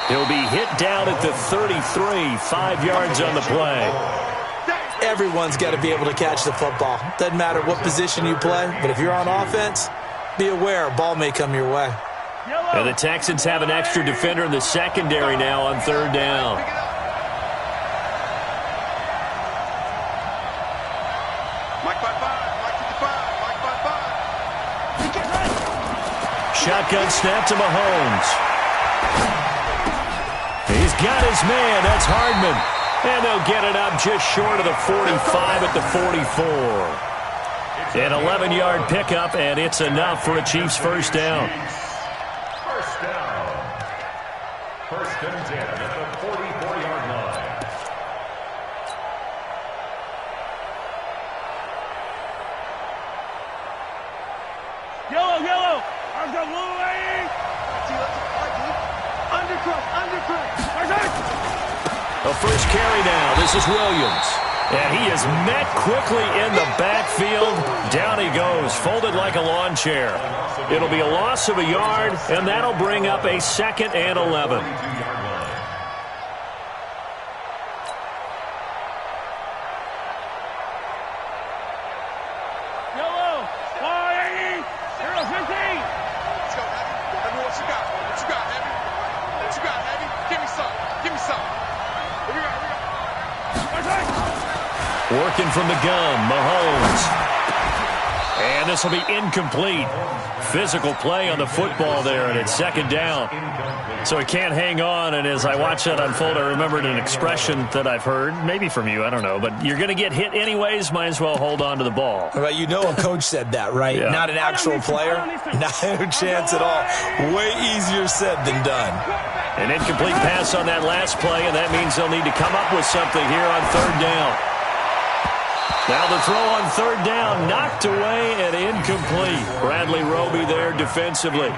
He'll be hit down at the 33, 5 yards on the play. Everyone's got to be able to catch the football. Doesn't matter what position you play, but if you're on offense, be aware a ball may come your way. And the Texans have an extra defender in the secondary now on 3rd down. Shotgun snap to Mahomes. He's got his man. That's Hardman. And they'll get it up just short of the 45 at the 44. An 11-yard pickup, and it's enough for a Chiefs first down. First down. 1st and 10 at the 44-yard line. Yellow. I've got blue lane. The first carry now. This is Williams. And he is met quickly in the backfield. Down he goes, folded like a lawn chair. It'll be a loss of a yard, and that'll bring up a 2nd and 11. Working from the gun, Mahomes. And this will be incomplete. Physical play on the football there, and it's 2nd down. So he can't hang on, and as I watch that unfold, I remembered an expression that I've heard, maybe from you, I don't know, but you're going to get hit anyways, might as well hold on to the ball. Well, you know a coach said that, right? Yeah. Not an actual player. Not a chance at all. Way easier said than done. An incomplete pass on that last play, and that means they'll need to come up with something here on 3rd down. Now the throw on 3rd down, knocked away and incomplete. Bradley Roby there defensively.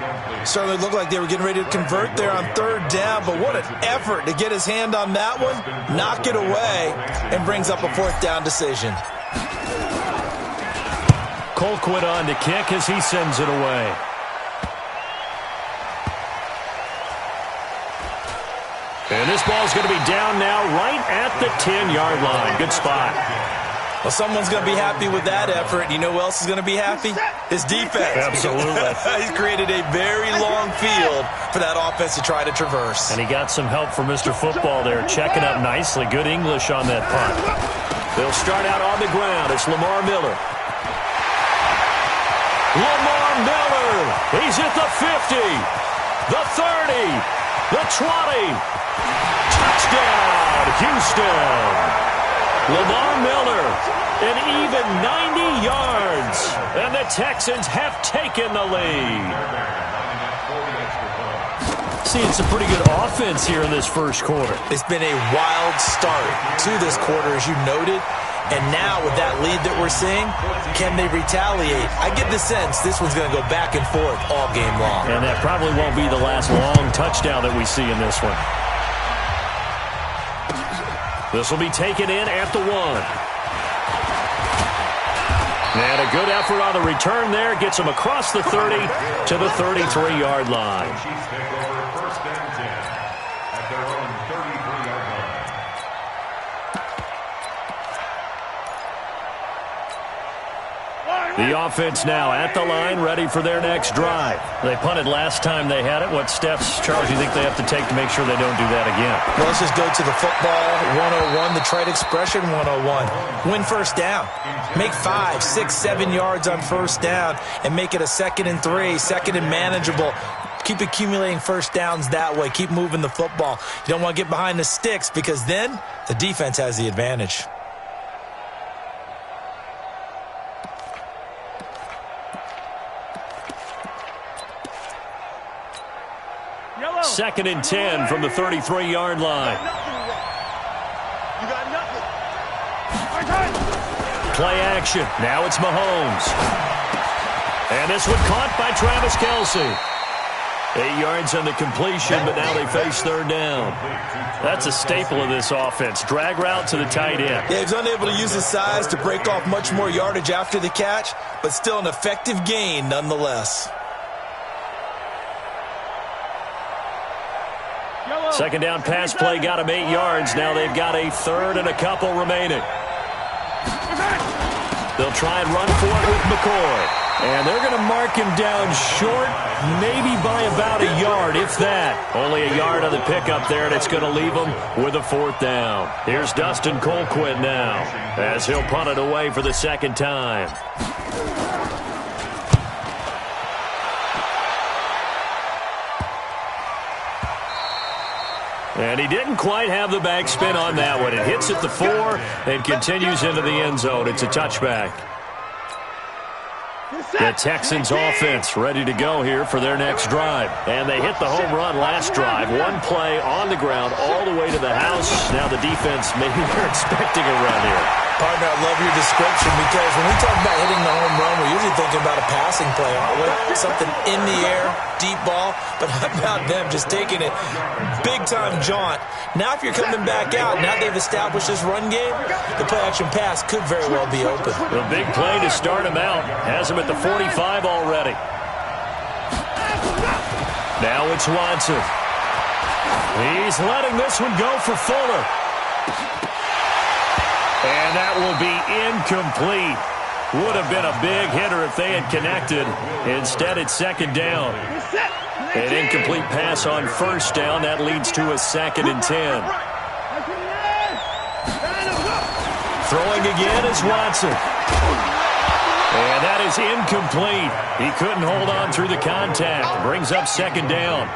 Certainly looked like they were getting ready to convert there on 3rd down, but what an effort to get his hand on that one, knock it away, and brings up a 4th down decision. Colquitt on to kick as he sends it away. And this ball's going to be down now right at the 10-yard line. Good spot. Well, someone's going to be happy with that effort. You know who else is going to be happy? His defense. Absolutely. He's created a very long field for that offense to try to traverse. And he got some help from Mr. Football there, checking up nicely. Good English on that punt. They'll start out on the ground. It's Lamar Miller. Lamar Miller. He's at the 50, the 30, the 20. Touchdown, Houston. Lamar Miller, an even 90 yards, and the Texans have taken the lead. Seeing some pretty good offense here in this first quarter. It's been a wild start to this quarter, as you noted. And now with that lead that we're seeing, can they retaliate? I get the sense this one's going to go back and forth all game long. And that probably won't be the last long touchdown that we see in this one. This will be taken in at the 1. And a good effort on the return there. Gets him across the 30 to the 33-yard line. The offense now at the line, ready for their next drive. They punted last time they had it. What steps, Charles, you think they have to take to make sure they don't do that again? Well, let's just go to the football 101, the trade expression 101. Win first down. Make 5, 6, 7 yards on first down and make it a 2nd and 3, 2nd and manageable. Keep accumulating first downs that way. Keep moving the football. You don't want to get behind the sticks because then the defense has the advantage. Second and 10 from the 33-yard line. You got nothing. Play action. Now it's Mahomes. And this one caught by Travis Kelce. 8 yards on the completion, but now they face third down. That's a staple of this offense. Drag route to the tight end. Yeah, he's unable to use his size to break off much more yardage after the catch, but still an effective gain nonetheless. Second down pass play got him 8 yards. Now they've got a third and a couple remaining. They'll try and run for it with McCoy. And they're going to mark him down short, maybe by about a yard, if that. Only a yard on the pickup there, and it's going to leave him with a 4th down. Here's Dustin Colquitt now, as he'll punt it away for the second time. And he didn't quite have the backspin on that one. It hits at the 4 and continues into the end zone. It's a touchback. The Texans offense ready to go here for their next drive. And they hit the home run last drive. One play on the ground all the way to the house. Now the defense, maybe they're expecting a run here. Partner, I love your description because when we talk about hitting the home run, we're usually thinking about a passing play, aren't we? Something in the air, deep ball. But how about them just taking it big-time jaunt? Now if you're coming back out, now they've established this run game, the play-action pass could very well be open. The big play to start him out. Has him at the 45 already. Now it's Watson. He's letting this one go for Fuller. And that will be incomplete. Would have been a big hitter if they had connected. Instead, it's second down. An incomplete pass on first down. That leads to a 2nd and 10. Throwing again is Watson. And that is incomplete. He couldn't hold on through the contact. Brings up second down.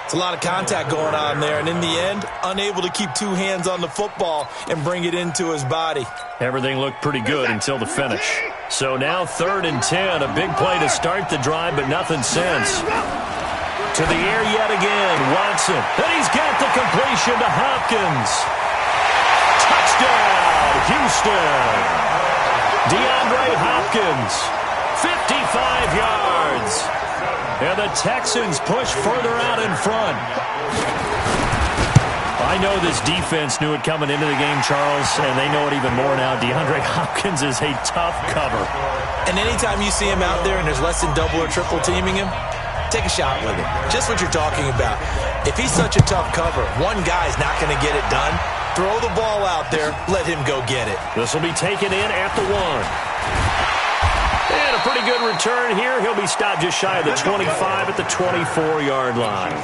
It's a lot of contact going on there, and in the end, unable to keep 2 hands on the football and bring it into his body. Everything looked pretty good until the finish. So now 3rd and 10, a big play to start the drive, but nothing since. To the air yet again, Watson. And he's got the completion to Hopkins. Touchdown, Houston. DeAndre Hopkins, 55 yards. And the Texans push further out in front. I know this defense knew it coming into the game, Charles, and they know it even more now. DeAndre Hopkins is a tough cover. And anytime you see him out there and there's less than double or triple teaming him, take a shot with him. Just what you're talking about. If he's such a tough cover, one guy's not going to get it done. Throw the ball out there. Let him go get it. This will be taken in at the 1. And a pretty good return here. He'll be stopped just shy of the 25 at the 24-yard line.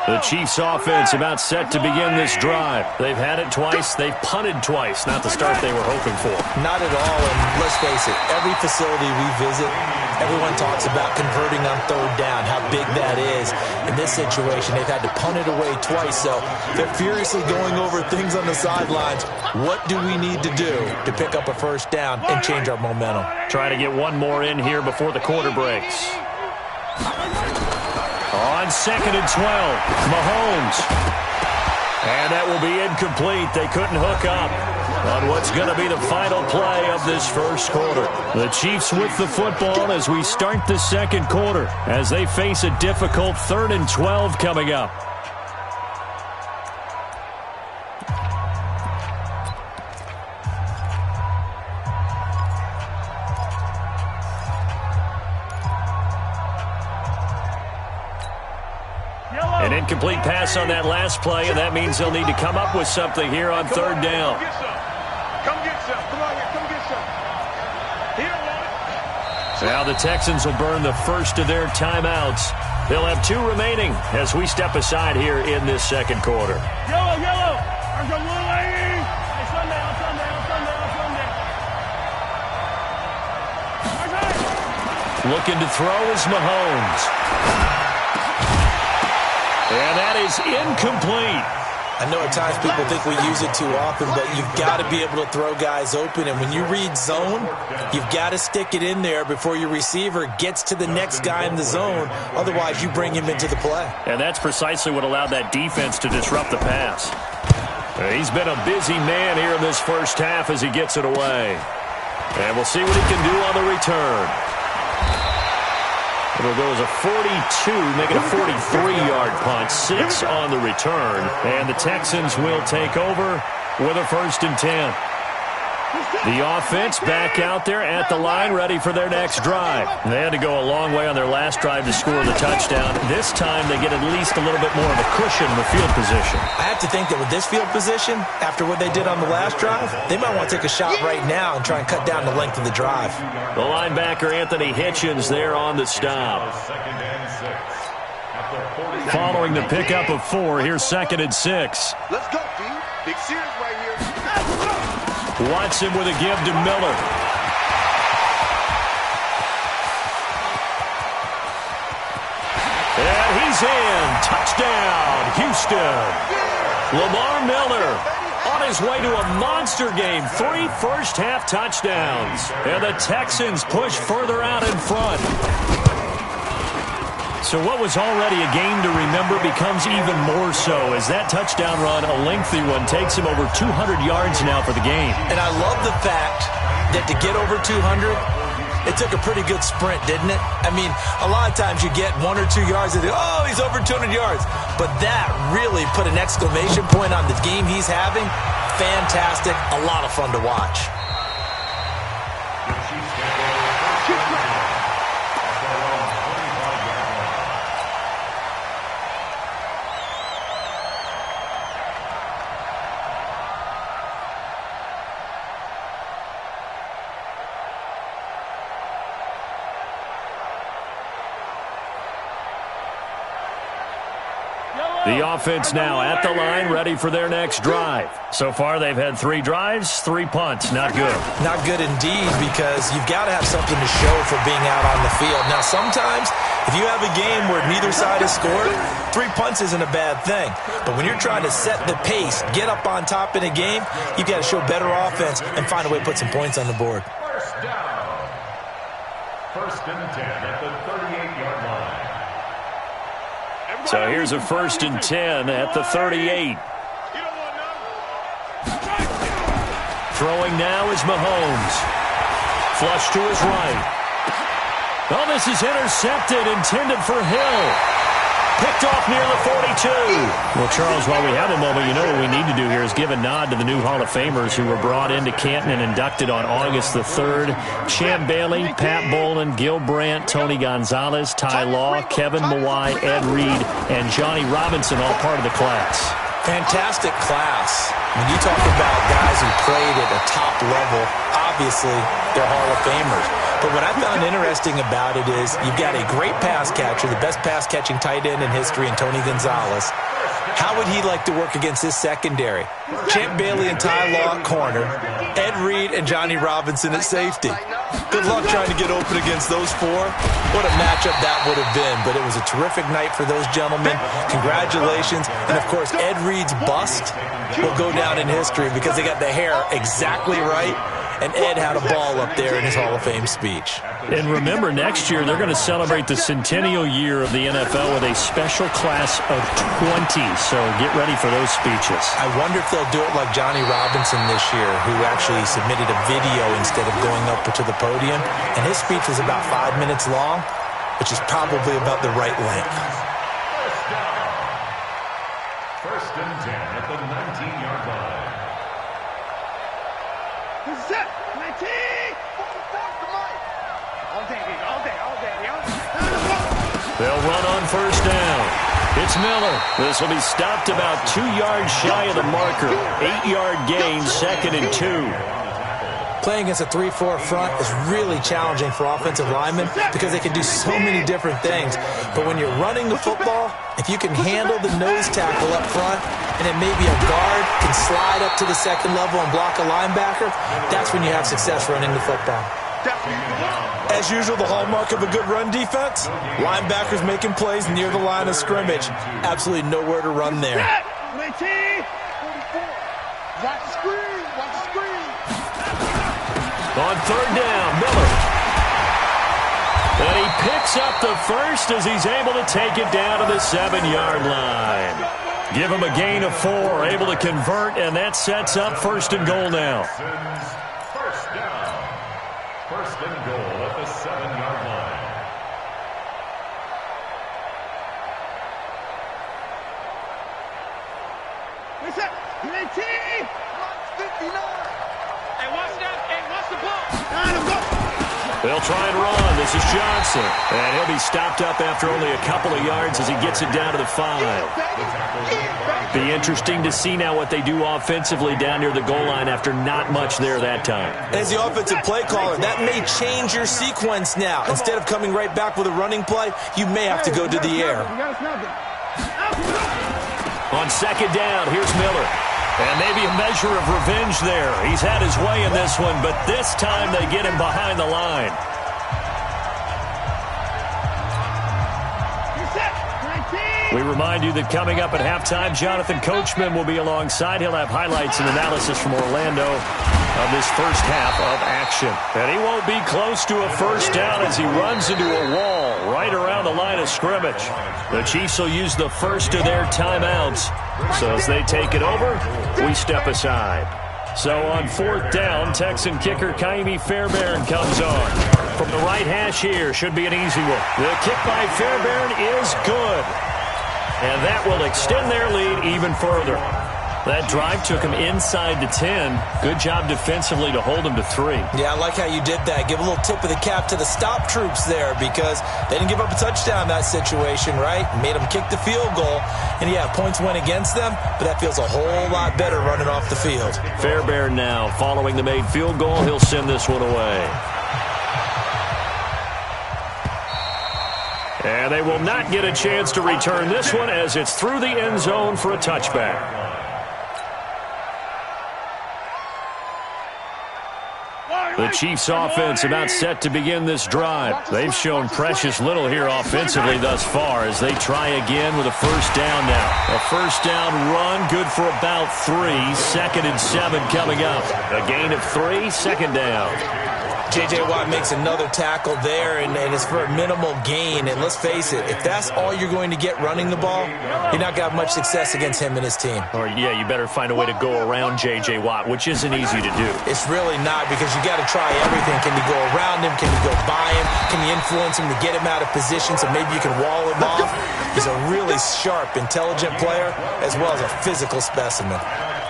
The Chiefs offense about set to begin this drive. They've had it twice. They've punted twice. Not the start they were hoping for. Not at all, and let's face it, every facility we visit, everyone talks about converting on third down, how big that is. In this situation, they've had to punt it away twice, so they're furiously going over things on the sidelines. What do we need to do to pick up a first down and change our momentum? Try to get one more in here before the quarter breaks. On 2nd and 12, Mahomes. And that will be incomplete. They couldn't hook up on what's going to be the final play of this first quarter. The Chiefs with the football as we start the second quarter as they face a difficult 3rd and 12 coming up. An incomplete pass on that last play, and that means they'll need to come up with something here on 3rd down. Come get some. Come on here. Come get some. He don't want it. Now the Texans will burn the first of their timeouts. They'll have 2 remaining as we step aside here in this second quarter. Yellow, yellow. There's a little lady. Hey, Sunday. Looking to throw is Mahomes. And that is incomplete. I know at times people think we use it too often, but you've got to be able to throw guys open. And when you read zone, you've got to stick it in there before your receiver gets to the next guy in the zone. Otherwise, you bring him into the play. And that's precisely what allowed that defense to disrupt the pass. He's been a busy man here in this first half as he gets it away. And we'll see what he can do on the return. It'll go as a 42, make it a 43-yard punt, 6 on the return. And the Texans will take over with a 1st and 10. The offense back out there at the line, ready for their next drive. They had to go a long way on their last drive to score the touchdown. This time they get at least a little bit more of a cushion with field position. I have to think that with this field position, after what they did on the last drive, they might want to take a shot right now and try and cut down the length of the drive. The linebacker, Anthony Hitchens, there on the stop. Following the pickup of 4, here's 2nd and 6. Let's go, D. Big series right here. Watson with a give to Miller. And he's in. Touchdown, Houston. Lamar Miller on his way to a monster game. 3 first-half touchdowns. And the Texans push further out in front. So what was already a game to remember becomes even more so as that touchdown run, a lengthy one, takes him over 200 yards now for the game. And I love the fact that to get over 200, it took a pretty good sprint, didn't it? I mean, a lot of times you get 1 or 2 yards and oh, he's over 200 yards. But that really put an exclamation point on the game he's having. Fantastic. A lot of fun to watch. The offense now at the line, ready for their next drive. So far, they've had 3 drives, 3 punts. Not good. Not good indeed, because you've got to have something to show for being out on the field. Now, sometimes, if you have a game where neither side has scored, 3 punts isn't a bad thing. But when you're trying to set the pace, get up on top in a game, you've got to show better offense and find a way to put some points on the board. First down. 1st and 10 at the 38-yard line. So here's a 1st and 10 at the 38. Throwing now is Mahomes. Flush to his right. Oh, this is intercepted, intended for Hill. Picked off near the 42. Well, Charles, while we have a moment, you know what we need to do here is give a nod to the new Hall of Famers who were brought into Canton and inducted on August the 3rd. Champ Bailey, Pat Bolin, Gil Brandt, Tony Gonzalez, Ty Law, Kevin Mawai, Ed Reed, and Johnny Robinson, all part of the class. Fantastic class. When you talk about guys who played at a top level, obviously they're Hall of Famers. But what I found interesting about it is you've got a great pass catcher, the best pass-catching tight end in history, in Tony Gonzalez. How would he like to work against his secondary? Champ Bailey and Ty Law at corner, Ed Reed and Johnny Robinson at safety. Good luck trying to get open against those four. What a matchup that would have been. But it was a terrific night for those gentlemen. Congratulations. And, of course, Ed Reed's bust will go down in history because they got the hair exactly right. And Ed had a ball up there in his Hall of Fame speech. And remember, next year they're going to celebrate the centennial year of the NFL with a special class of 20. So get ready for those speeches. I wonder if they'll do it like Johnny Robinson this year, who actually submitted a video instead of going up to the podium. And his speech was about 5 minutes long, which is probably about the right length. First and 10 at the 19-yard line. Set. 19. They'll run on first down. It's Miller. This will be stopped about 2 yards shy of the marker. 8-yard gain, 2nd and 2. Playing against a 3-4 front is really challenging for offensive linemen because they can do so many different things. But when you're running the football, if you can handle the nose tackle up front, and then maybe a guard can slide up to the second level and block a linebacker, that's when you have success running the football. As usual, the hallmark of a good run defense, linebackers making plays near the line of scrimmage. Absolutely nowhere to run there. 19. 44. Watch the screen. Watch the screen. On third down, Miller. And he picks up the first as he's able to take it down to the 7-yard line. Give him a gain of 4, able to convert, and that sets up 1st and goal now. First down. 1st and goal at the 7-yard line. What's up? 19. 59. Hey, watch that. Hey, watch the ball. They'll try and run. This is Johnson. And he'll be stopped up after only a couple of yards as he gets it down to the 5. Be interesting to see now what they do offensively down near the goal line after not much there that time. As the offensive play caller, that may change your sequence now. Instead of coming right back with a running play, you may have to go to the air. On 2nd down, here's Miller. And maybe a measure of revenge there. He's had his way in this one, but this time they get him behind the line. We remind you that coming up at halftime, Jonathan Coachman will be alongside. He'll have highlights and analysis from Orlando of this first half of action. And he won't be close to a first down as he runs into a wall right around the line of scrimmage. The Chiefs will use the first of their timeouts. So as they take it over, we step aside. So on 4th down, Texan kicker Kaimi Fairbairn comes on. From the right hash here, should be an easy one. The kick by Fairbairn is good. And that will extend their lead even further. That drive took him inside the 10. Good job defensively to hold him to 3. Yeah, I like how you did that. Give a little tip of the cap to the stop troops there because they didn't give up a touchdown in that situation, right? Made them kick the field goal. And, yeah, points went against them, but that feels a whole lot better running off the field. Fairbairn now following the made field goal. He'll send this one away. And they will not get a chance to return this one as it's through the end zone for a touchback. The Chiefs offense about set to begin this drive. They've shown precious little here offensively thus far as they try again with a first down now. A first down run, good for about 3. 2nd and 7 coming up. A gain of 3, 2nd down. J.J. Watt makes another tackle there, and it's for a minimal gain. And let's face it, if that's all you're going to get running the ball, you're not going to have much success against him and his team. Or, yeah, you better find a way to go around J.J. Watt, which isn't easy to do. It's really not because you got to try everything. Can you go around him? Can you go by him? Can you influence him to get him out of position so maybe you can wall him off? He's a really sharp, intelligent player as well as a physical specimen.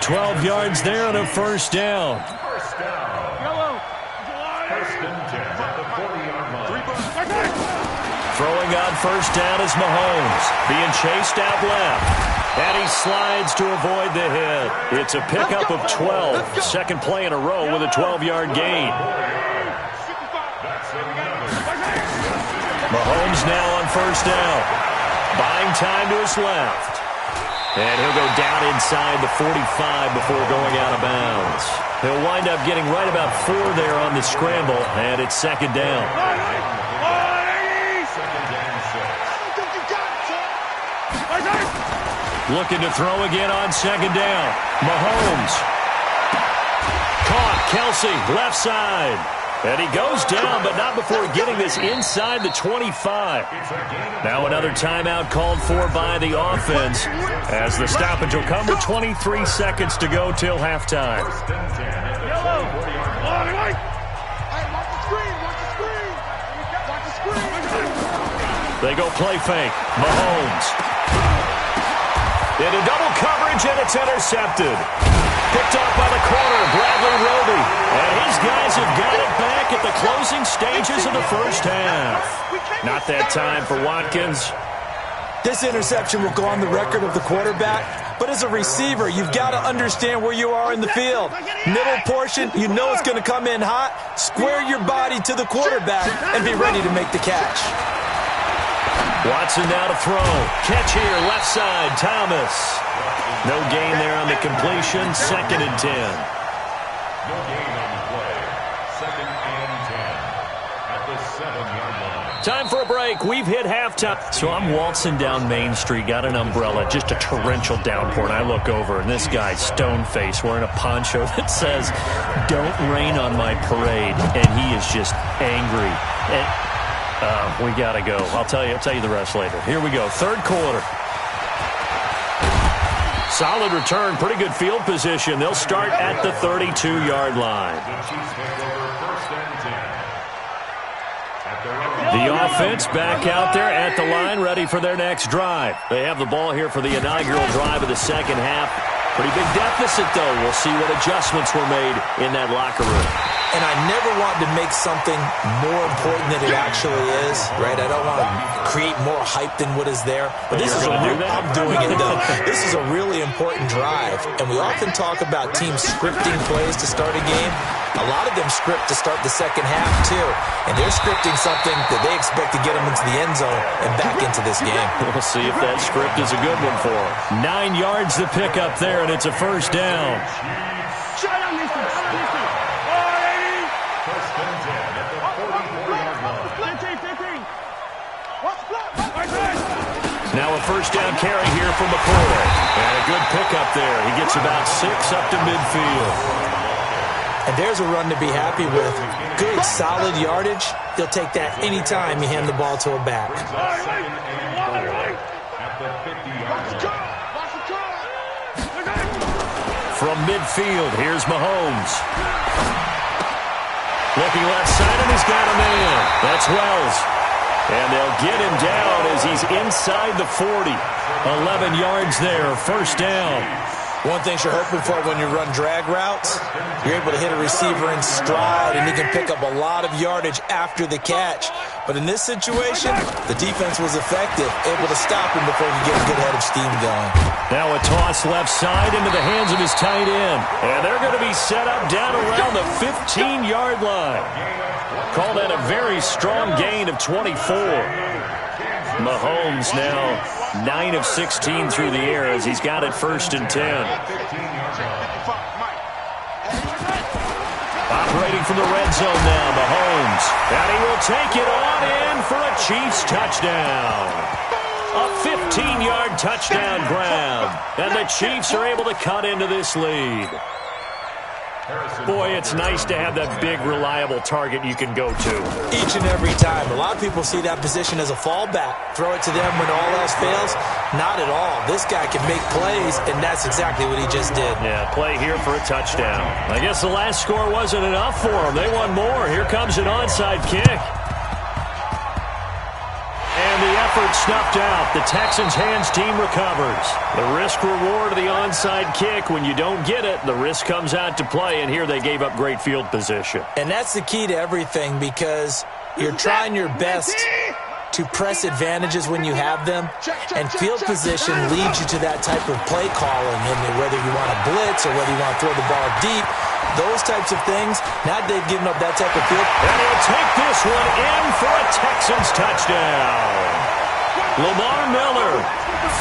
12 yards there and a first down. Throwing on first down is Mahomes. Being chased out left. And he slides to avoid the hit. It's a pickup of 12. Second play in a row with a 12-yard gain. Mahomes now on first down. Buying time to his left. And he'll go down inside the 45 before going out of bounds. He'll wind up getting right about 4 there on the scramble, and it's second down. Looking to throw again on second down. Mahomes. Caught. Kelsey, left side. And he goes down, but not before getting this inside the 25. Now another timeout called for by the offense as the stoppage will come with 23 seconds to go till halftime. They go play fake. Mahomes. Into double coverage, and it's intercepted. Picked off by the corner, Bradley Roby. And his guys have got it back at the closing stages of the first half. Not that time for Watkins. This interception will go on the record of the quarterback, but as a receiver, you've got to understand where you are in the field. Middle portion, you know it's going to come in hot. Square your body to the quarterback and be ready to make the catch. Watson now to throw. Catch here, left side, Thomas. No gain there on the completion. 2nd and 10. No gain on the play. 2nd and 10 at the 7-yard line. Time for a break. We've hit halftime. So I'm waltzing down Main Street, got an umbrella, just a torrential downpour, and I look over, and this guy's stone-faced wearing a poncho that says, "Don't rain on my parade," and he is just angry. We got to go. I'll tell you the rest later. Here we go. Third quarter. Solid return. Pretty good field position. They'll start at the 32-yard line. The offense back out there at the line, ready for their next drive. They have the ball here for the inaugural drive of the second half. Pretty big deficit, though. We'll see what adjustments were made in that locker room. And I never want to make something more important than it actually is, right? I don't want to create more hype than what is there. But this is I'm doing it, though. This is a really important drive. And we often talk about teams scripting plays to start a game. A lot of them script to start the second half, too. And they're scripting something that they expect to get them into the end zone and back into this game. We'll see if that script is a good one for them. 9 yards to pick up there, and it's a first down. Now a first down carry here for McCoy. And a good pickup there. He gets about 6 up to midfield. And there's a run to be happy with. Good, solid yardage. He'll take that anytime you hand the ball to a back. From midfield, here's Mahomes. Looking left side, and he's got a man. That's Wells. And they'll get him down as he's inside the 40. 11 yards there, first down. One thing you're hoping for when you run drag routes, you're able to hit a receiver in stride, and he can pick up a lot of yardage after the catch. But in this situation, the defense was effective, able to stop him before he get a good head of steam going. Now a toss left side into the hands of his tight end. And they're going to be set up down around the 15-yard line. Call that a very strong gain of 24. Mahomes now 9 of 16 through the air as he's got it first and 10. Operating from the red zone now, Mahomes. And he will take it on in for a Chiefs touchdown. A 15-yard touchdown grab. And the Chiefs are able to cut into this lead. Boy, it's nice to have that big, reliable target you can go to. Each and every time. A lot of people see that position as a fallback. Throw it to them when all else fails. Not at all. This guy can make plays, and that's exactly what he just did. Yeah, play here for a touchdown. I guess the last score wasn't enough for them. They want more. Here comes an onside kick. And the effort snuffed out. The Texans' hands team recovers. The risk-reward of the onside kick. When you don't get it, the risk comes out to play, and here they gave up great field position. And that's the key to everything, because you're trying your best to press advantages when you have them, and field position leads you to that type of play calling, and whether you want to blitz or whether you want to throw the ball deep, those types of things. Now they've given up that type of field. And he'll take this one in for a Texans touchdown. Lamar Miller,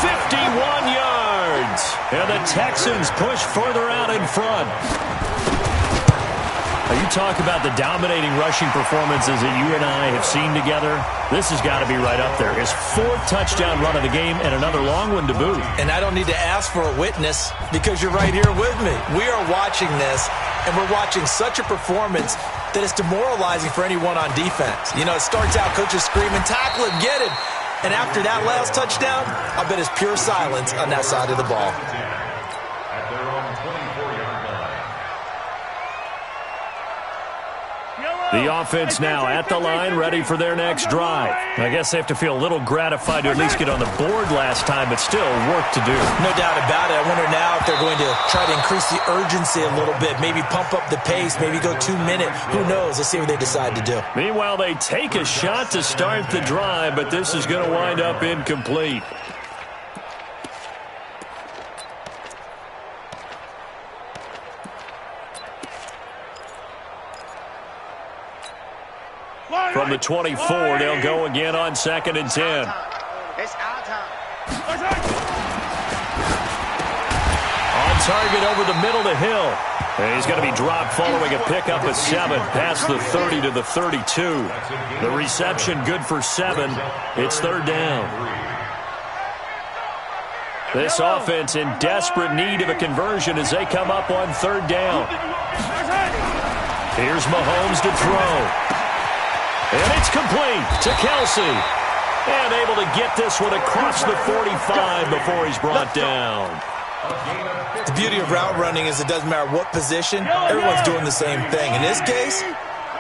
51 yards. And the Texans push further out in front. You talk about the dominating rushing performances that you and I have seen together. This has got to be right up there. His 4th touchdown run of the game and another long one to boot. And I don't need to ask for a witness because you're right here with me. We are watching this, and we're watching such a performance that it's demoralizing for anyone on defense. You know, it starts out coaches screaming, tackle him, get him. And after that last touchdown, I bet it's pure silence on that side of the ball. At their own 24-yard line. The offense now at the line, ready for their next drive. I guess they have to feel a little gratified to at least get on the board last time, but still work to do. No doubt about it. I wonder now if they're going to try to increase the urgency a little bit, maybe pump up the pace, maybe go 2 minute. Who knows? Let's see what they decide to do. Meanwhile, they take a shot to start the drive, but this is going to wind up incomplete. From the 24, they'll go again on 2nd and 10. It's our time. On target over the middle to Hill. And he's going to be dropped following a pickup of 7 past the 30 to the 32. The reception good for 7. It's 3rd down. This offense in desperate need of a conversion as they come up on 3rd down. Here's Mahomes to throw. And it's complete to Kelsey. And able to get this one across the 45 before he's brought down. The beauty of route running is it doesn't matter what position, everyone's doing the same thing. In this case,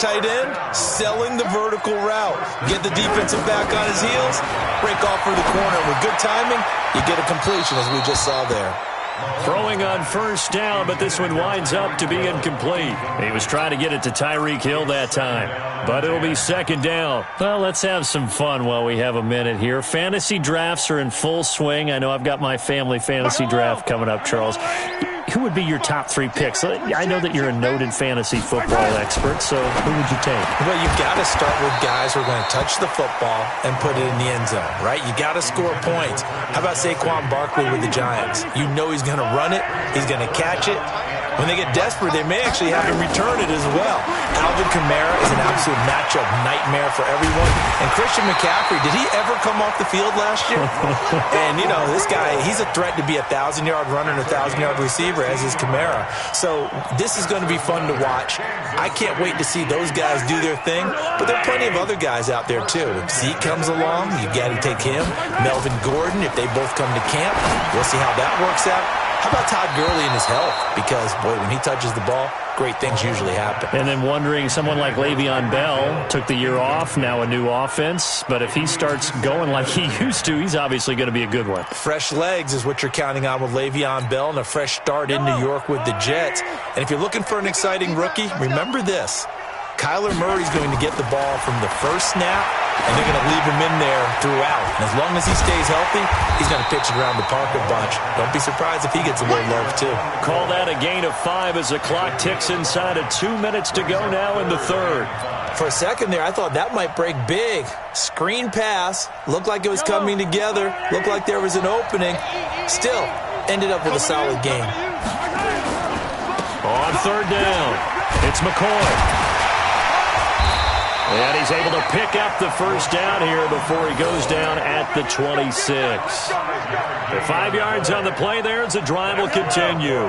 tight end, selling the vertical route. Get the defensive back on his heels, break off for the corner. With good timing, you get a completion as we just saw there. Throwing on 1st down, but this one winds up to be incomplete. He was trying to get it to Tyreek Hill that time, but it'll be 2nd down. Well, let's have some fun while we have a minute here. Fantasy drafts are in full swing. I know I've got my family fantasy draft coming up, Charles. Who would be your top 3 picks? I know that you're a noted fantasy football expert, so who would you take? Well, you've got to start with guys who are going to touch the football and put it in the end zone, right? You got to score points. How about Saquon Barkley with the Giants? You know he's going to run it. He's going to catch it. When they get desperate, they may actually have him return it as well. Alvin Kamara is an absolute matchup nightmare for everyone. And Christian McCaffrey, did he ever come off the field last year? And, you know, this guy, he's a threat to be a 1,000-yard runner and a 1,000-yard receiver, as is Kamara. So this is going to be fun to watch. I can't wait to see those guys do their thing. But there are plenty of other guys out there, too. If Zeke comes along, you got to take him. Melvin Gordon, if they both come to camp, we'll see how that works out. How about Todd Gurley and his health? Because, boy, when he touches the ball, great things usually happen. And then wondering, someone like Le'Veon Bell took the year off, now a new offense. But if he starts going like he used to, he's obviously going to be a good one. Fresh legs is what you're counting on with Le'Veon Bell and a fresh start in New York with the Jets. And if you're looking for an exciting rookie, remember this. Kyler Murray's going to get the ball from the first snap, and they're going to leave him in there throughout. And as long as he stays healthy, he's going to pitch it around the park a bunch. Don't be surprised if he gets a little love, too. Call that a gain of 5 as the clock ticks inside of 2 minutes to go now in the 3rd. For a second there, I thought that might break big. Screen pass. Looked like it was coming together. Looked like there was an opening. Still, ended up with a solid game. On 3rd down, it's McCoy. And he's able to pick up the 1st down here before he goes down at the 26. The 5 yards on the play there as the drive will continue.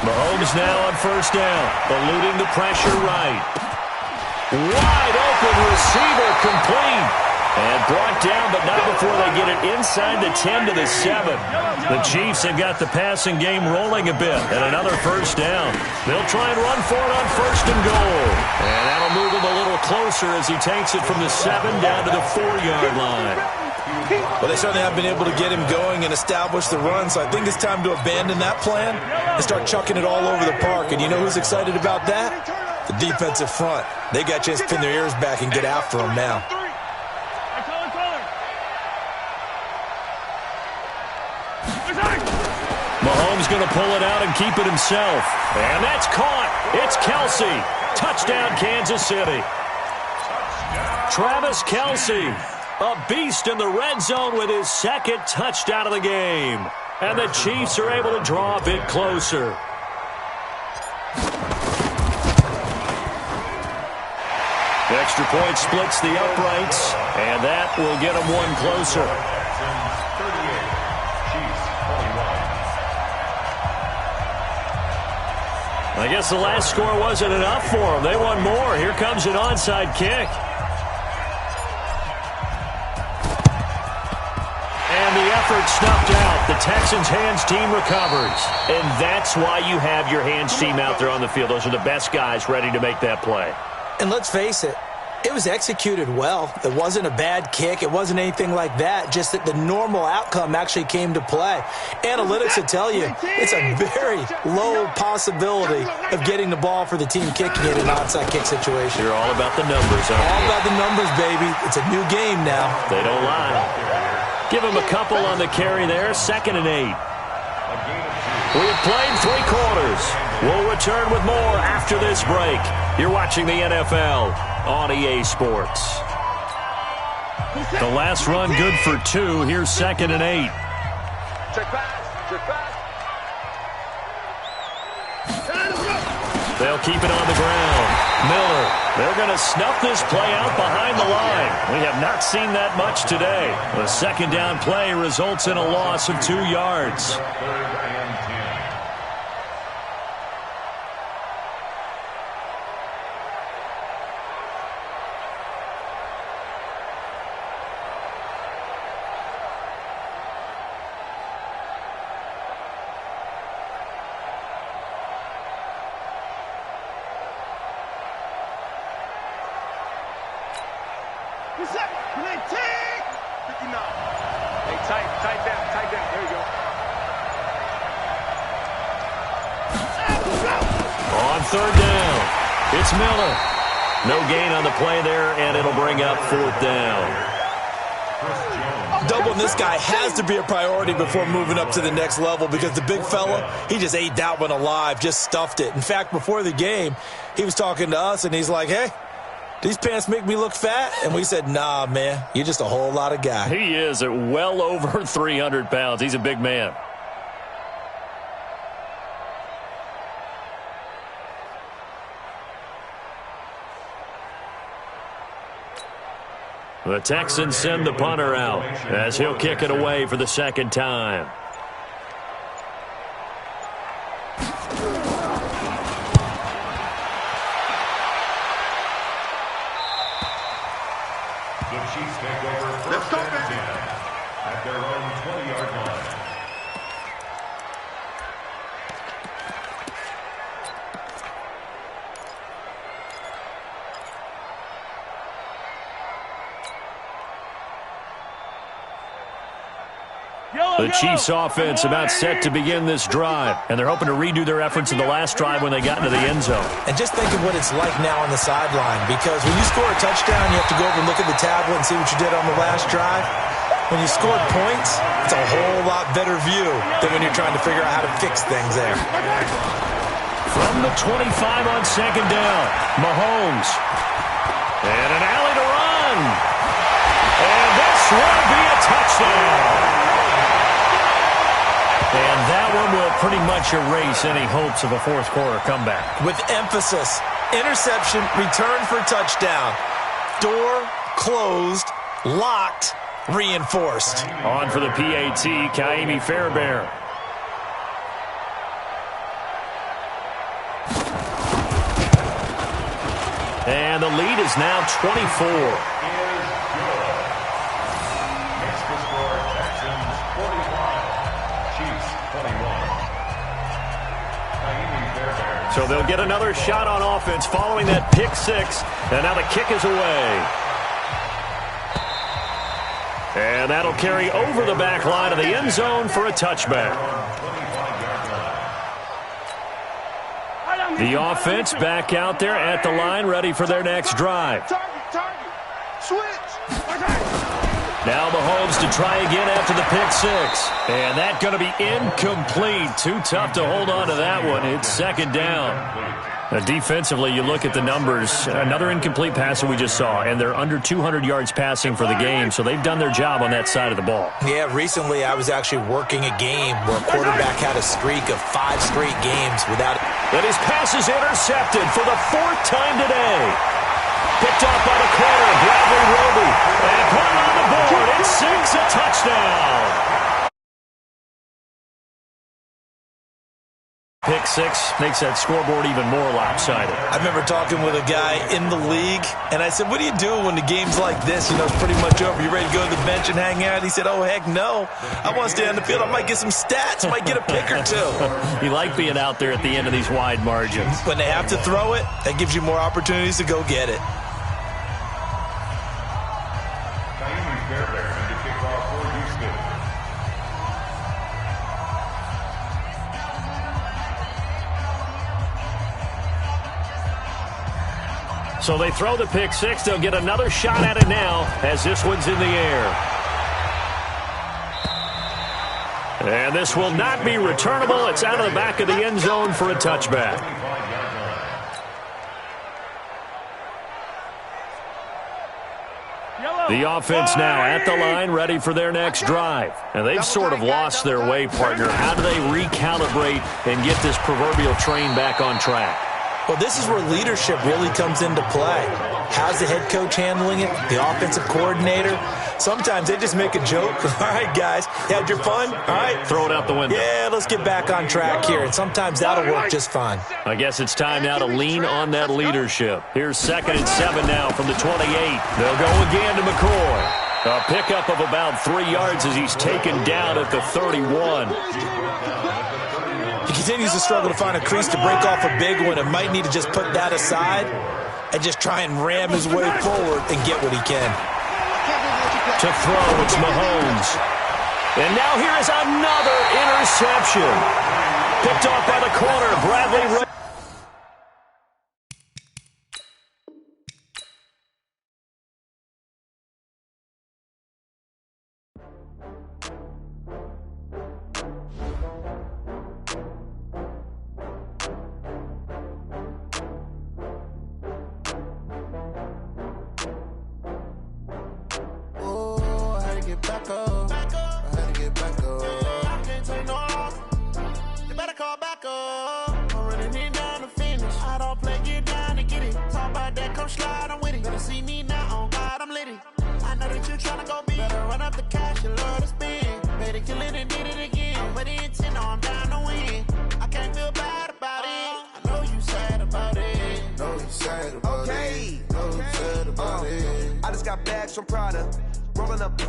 Mahomes now on 1st down, eluding the pressure right. Wide open receiver complete. And brought down, but not before they get it inside the 10 to the 7. The Chiefs have got the passing game rolling a bit. And another 1st down. They'll try and run for it on 1st and goal. And that'll move him a little closer as he takes it from the 7 down to the 4-yard line. Well, they certainly have been able to get him going and establish the run, so I think it's time to abandon that plan and start chucking it all over the park. And you know who's excited about that? The defensive front, they got a chance to pin their ears back and get after them now. Mahomes going to pull it out and keep it himself. And that's caught. It's Kelsey. Touchdown, Kansas City. Travis Kelsey, a beast in the red zone with his second touchdown of the game. And the Chiefs are able to draw a bit closer. Extra point splits the uprights, and that will get them one closer. I guess the last score wasn't enough for them. They want more. Here comes an onside kick. And the effort snuffed out. The Texans' hands team recovers. And that's why you have your hands team out there on the field. Those are the best guys ready to make that play. And let's face it, it was executed well. It wasn't a bad kick. It wasn't anything like that. Just that the normal outcome actually came to play. Analytics will tell you it's a very low possibility of getting the ball for the team kicking in an onside kick situation. You're all about the numbers, aren't you? All about the numbers, baby. It's a new game now. They don't lie. Give him a couple on the carry there. 2nd and 8. We've played 3 quarters. We'll return with more after this break. You're watching the NFL on EA Sports. The last run good for 2. Here's 2nd and 8. Check pass. Check pass. They'll keep it on the ground. Miller, they're going to snuff this play out behind the line. We have not seen that much today. The second down play results in a loss of 2 yards. On 3rd down, it's Miller. No gain on the play there, and it'll bring up 4th down. Doubling this guy has to be a priority before moving up to the next level because the big fella, he just ate that one alive, just stuffed it. In fact, before the game, he was talking to us, and he's like, hey, these pants make me look fat? And we said, nah, man, you're just a whole lot of guy. He is at well over 300 pounds. He's a big man. The Texans send the punter out as he'll kick it away for the 2nd time. The Chiefs take over 1st and 10 at their own 20-yard line. The Chiefs offense about set to begin this drive, and they're hoping to redo their efforts in the last drive when they got into the end zone. And just think of what it's like now on the sideline, because when you score a touchdown, you have to go over and look at the tablet and see what you did on the last drive. When you scored points, it's a whole lot better view than when you're trying to figure out how to fix things there. From the 25 on 2nd down, Mahomes. And an alley to run. And this will be a touchdown. And that one will pretty much erase any hopes of a 4th quarter comeback. With emphasis, interception, return for touchdown. Door closed, locked, reinforced. On for the PAT, Kaimi Fairbairn. And the lead is now 24. So they'll get another shot on offense following that pick 6. And now the kick is away. And that'll carry over the back line of the end zone for a touchback. The offense back out there at the line, ready for their next drive. Target. Switch. Now Mahomes to try again after the pick six. And that's going to be incomplete. Too tough to hold on to that one. It's second down. Defensively, you look at the numbers. Another incomplete pass that we just saw, and they're under 200 yards passing for the game, so they've done their job on that side of the ball. Yeah, recently I was actually working a game where a quarterback had a streak of 5 straight games without it. And his pass is intercepted for the 4th time today. Picked off by the corner, Bradley Roby. And put it on the board. It's 6, a touchdown. Pick six makes that scoreboard even more lopsided. I remember talking with a guy in the league, and I said, what do you do when the game's like this? You know, it's pretty much over. You ready to go to the bench and hang out? He said, oh, heck no. I want to stay on the field. I might get some stats. I might get a pick or two. You like being out there at the end of these wide margins. When they have to throw it, that gives you more opportunities to go get it. So they throw the pick six. They'll get another shot at it now as this one's in the air. And this will not be returnable. It's out of the back of the end zone for a touchback. The offense now at the line, ready for their next drive. And they've sort of lost their way, partner. How do they recalibrate and get this proverbial train back on track? Well, this is where leadership really comes into play. How's the head coach handling it? The offensive coordinator? Sometimes they just make a joke. All right, guys, had your fun? All right. Throw it out the window. Yeah, let's get back on track here. And sometimes that'll work just fine. I guess it's time now to lean on that leadership. Here's 2nd and 7 now from the 28. They'll go again to McCoy. A pickup of about 3 yards as he's taken down at the 31. He continues to struggle to find a crease to break off a big one and might need to just put that aside and just try and ram his way forward and get what he can. To throw, it's Mahomes. And now here is another interception. Picked off by the corner, Bradley. From Prada, rolling up.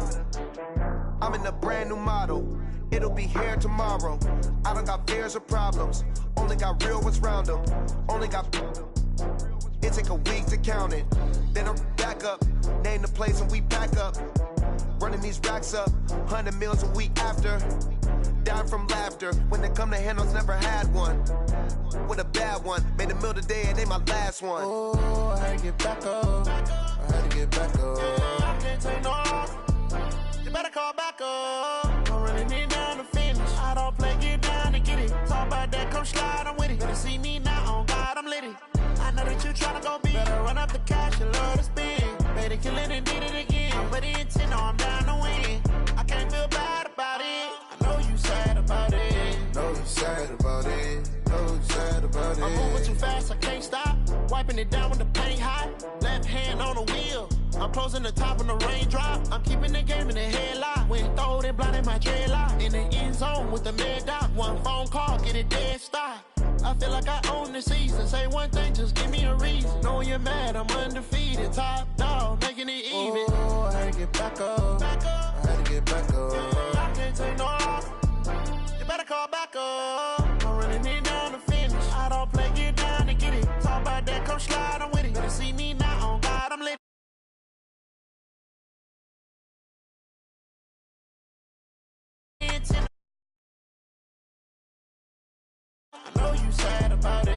I'm in a brand new model. It'll be here tomorrow. I don't got fears or problems. Only got real ones round them. Only got. It take a week to count it. Then I'm back up. Name the place and we pack up. Running these racks up. 100 meals a week after. Down from laughter. When they come to handles, never had one. With a bad one. Made a meal today and they my last one. Oh, I had to get back up. I had to get back up. I can't take no off. You better call back up. I'm running it down to finish. I don't play, get down and get it. Talk about that, come slide, I'm with it. Better see me now, on God, I'm litty. I know that you tryna go big. Better run up the cash, you love to spin. Better kill it and did it again. But the intent, no, I'm down to win. I can't feel bad about it. I know you sad about it. Know you sad about it. Know you sad about it. I'm moving too fast, I can't stop. Wiping it down when the paint hot. Left hand on the wheel. I'm closing the top when the raindrop. I'm keeping the game in the headlock. When throw it, blinding my dreadlock. In the end zone with the mad dot. One phone call, get it dead stop. I feel like I own the season. Say one thing, just give me a reason. Knowing you're mad, I'm undefeated. Top dog, making it even. Oh, I had to get back up. I had to get back up. I can't take no off. You better call back up. I'm running it down to finish. I don't play, get down and get it. Talk about that, come slide, I'm with it. Better see me now, on God, I'm lit. I know you sad about it.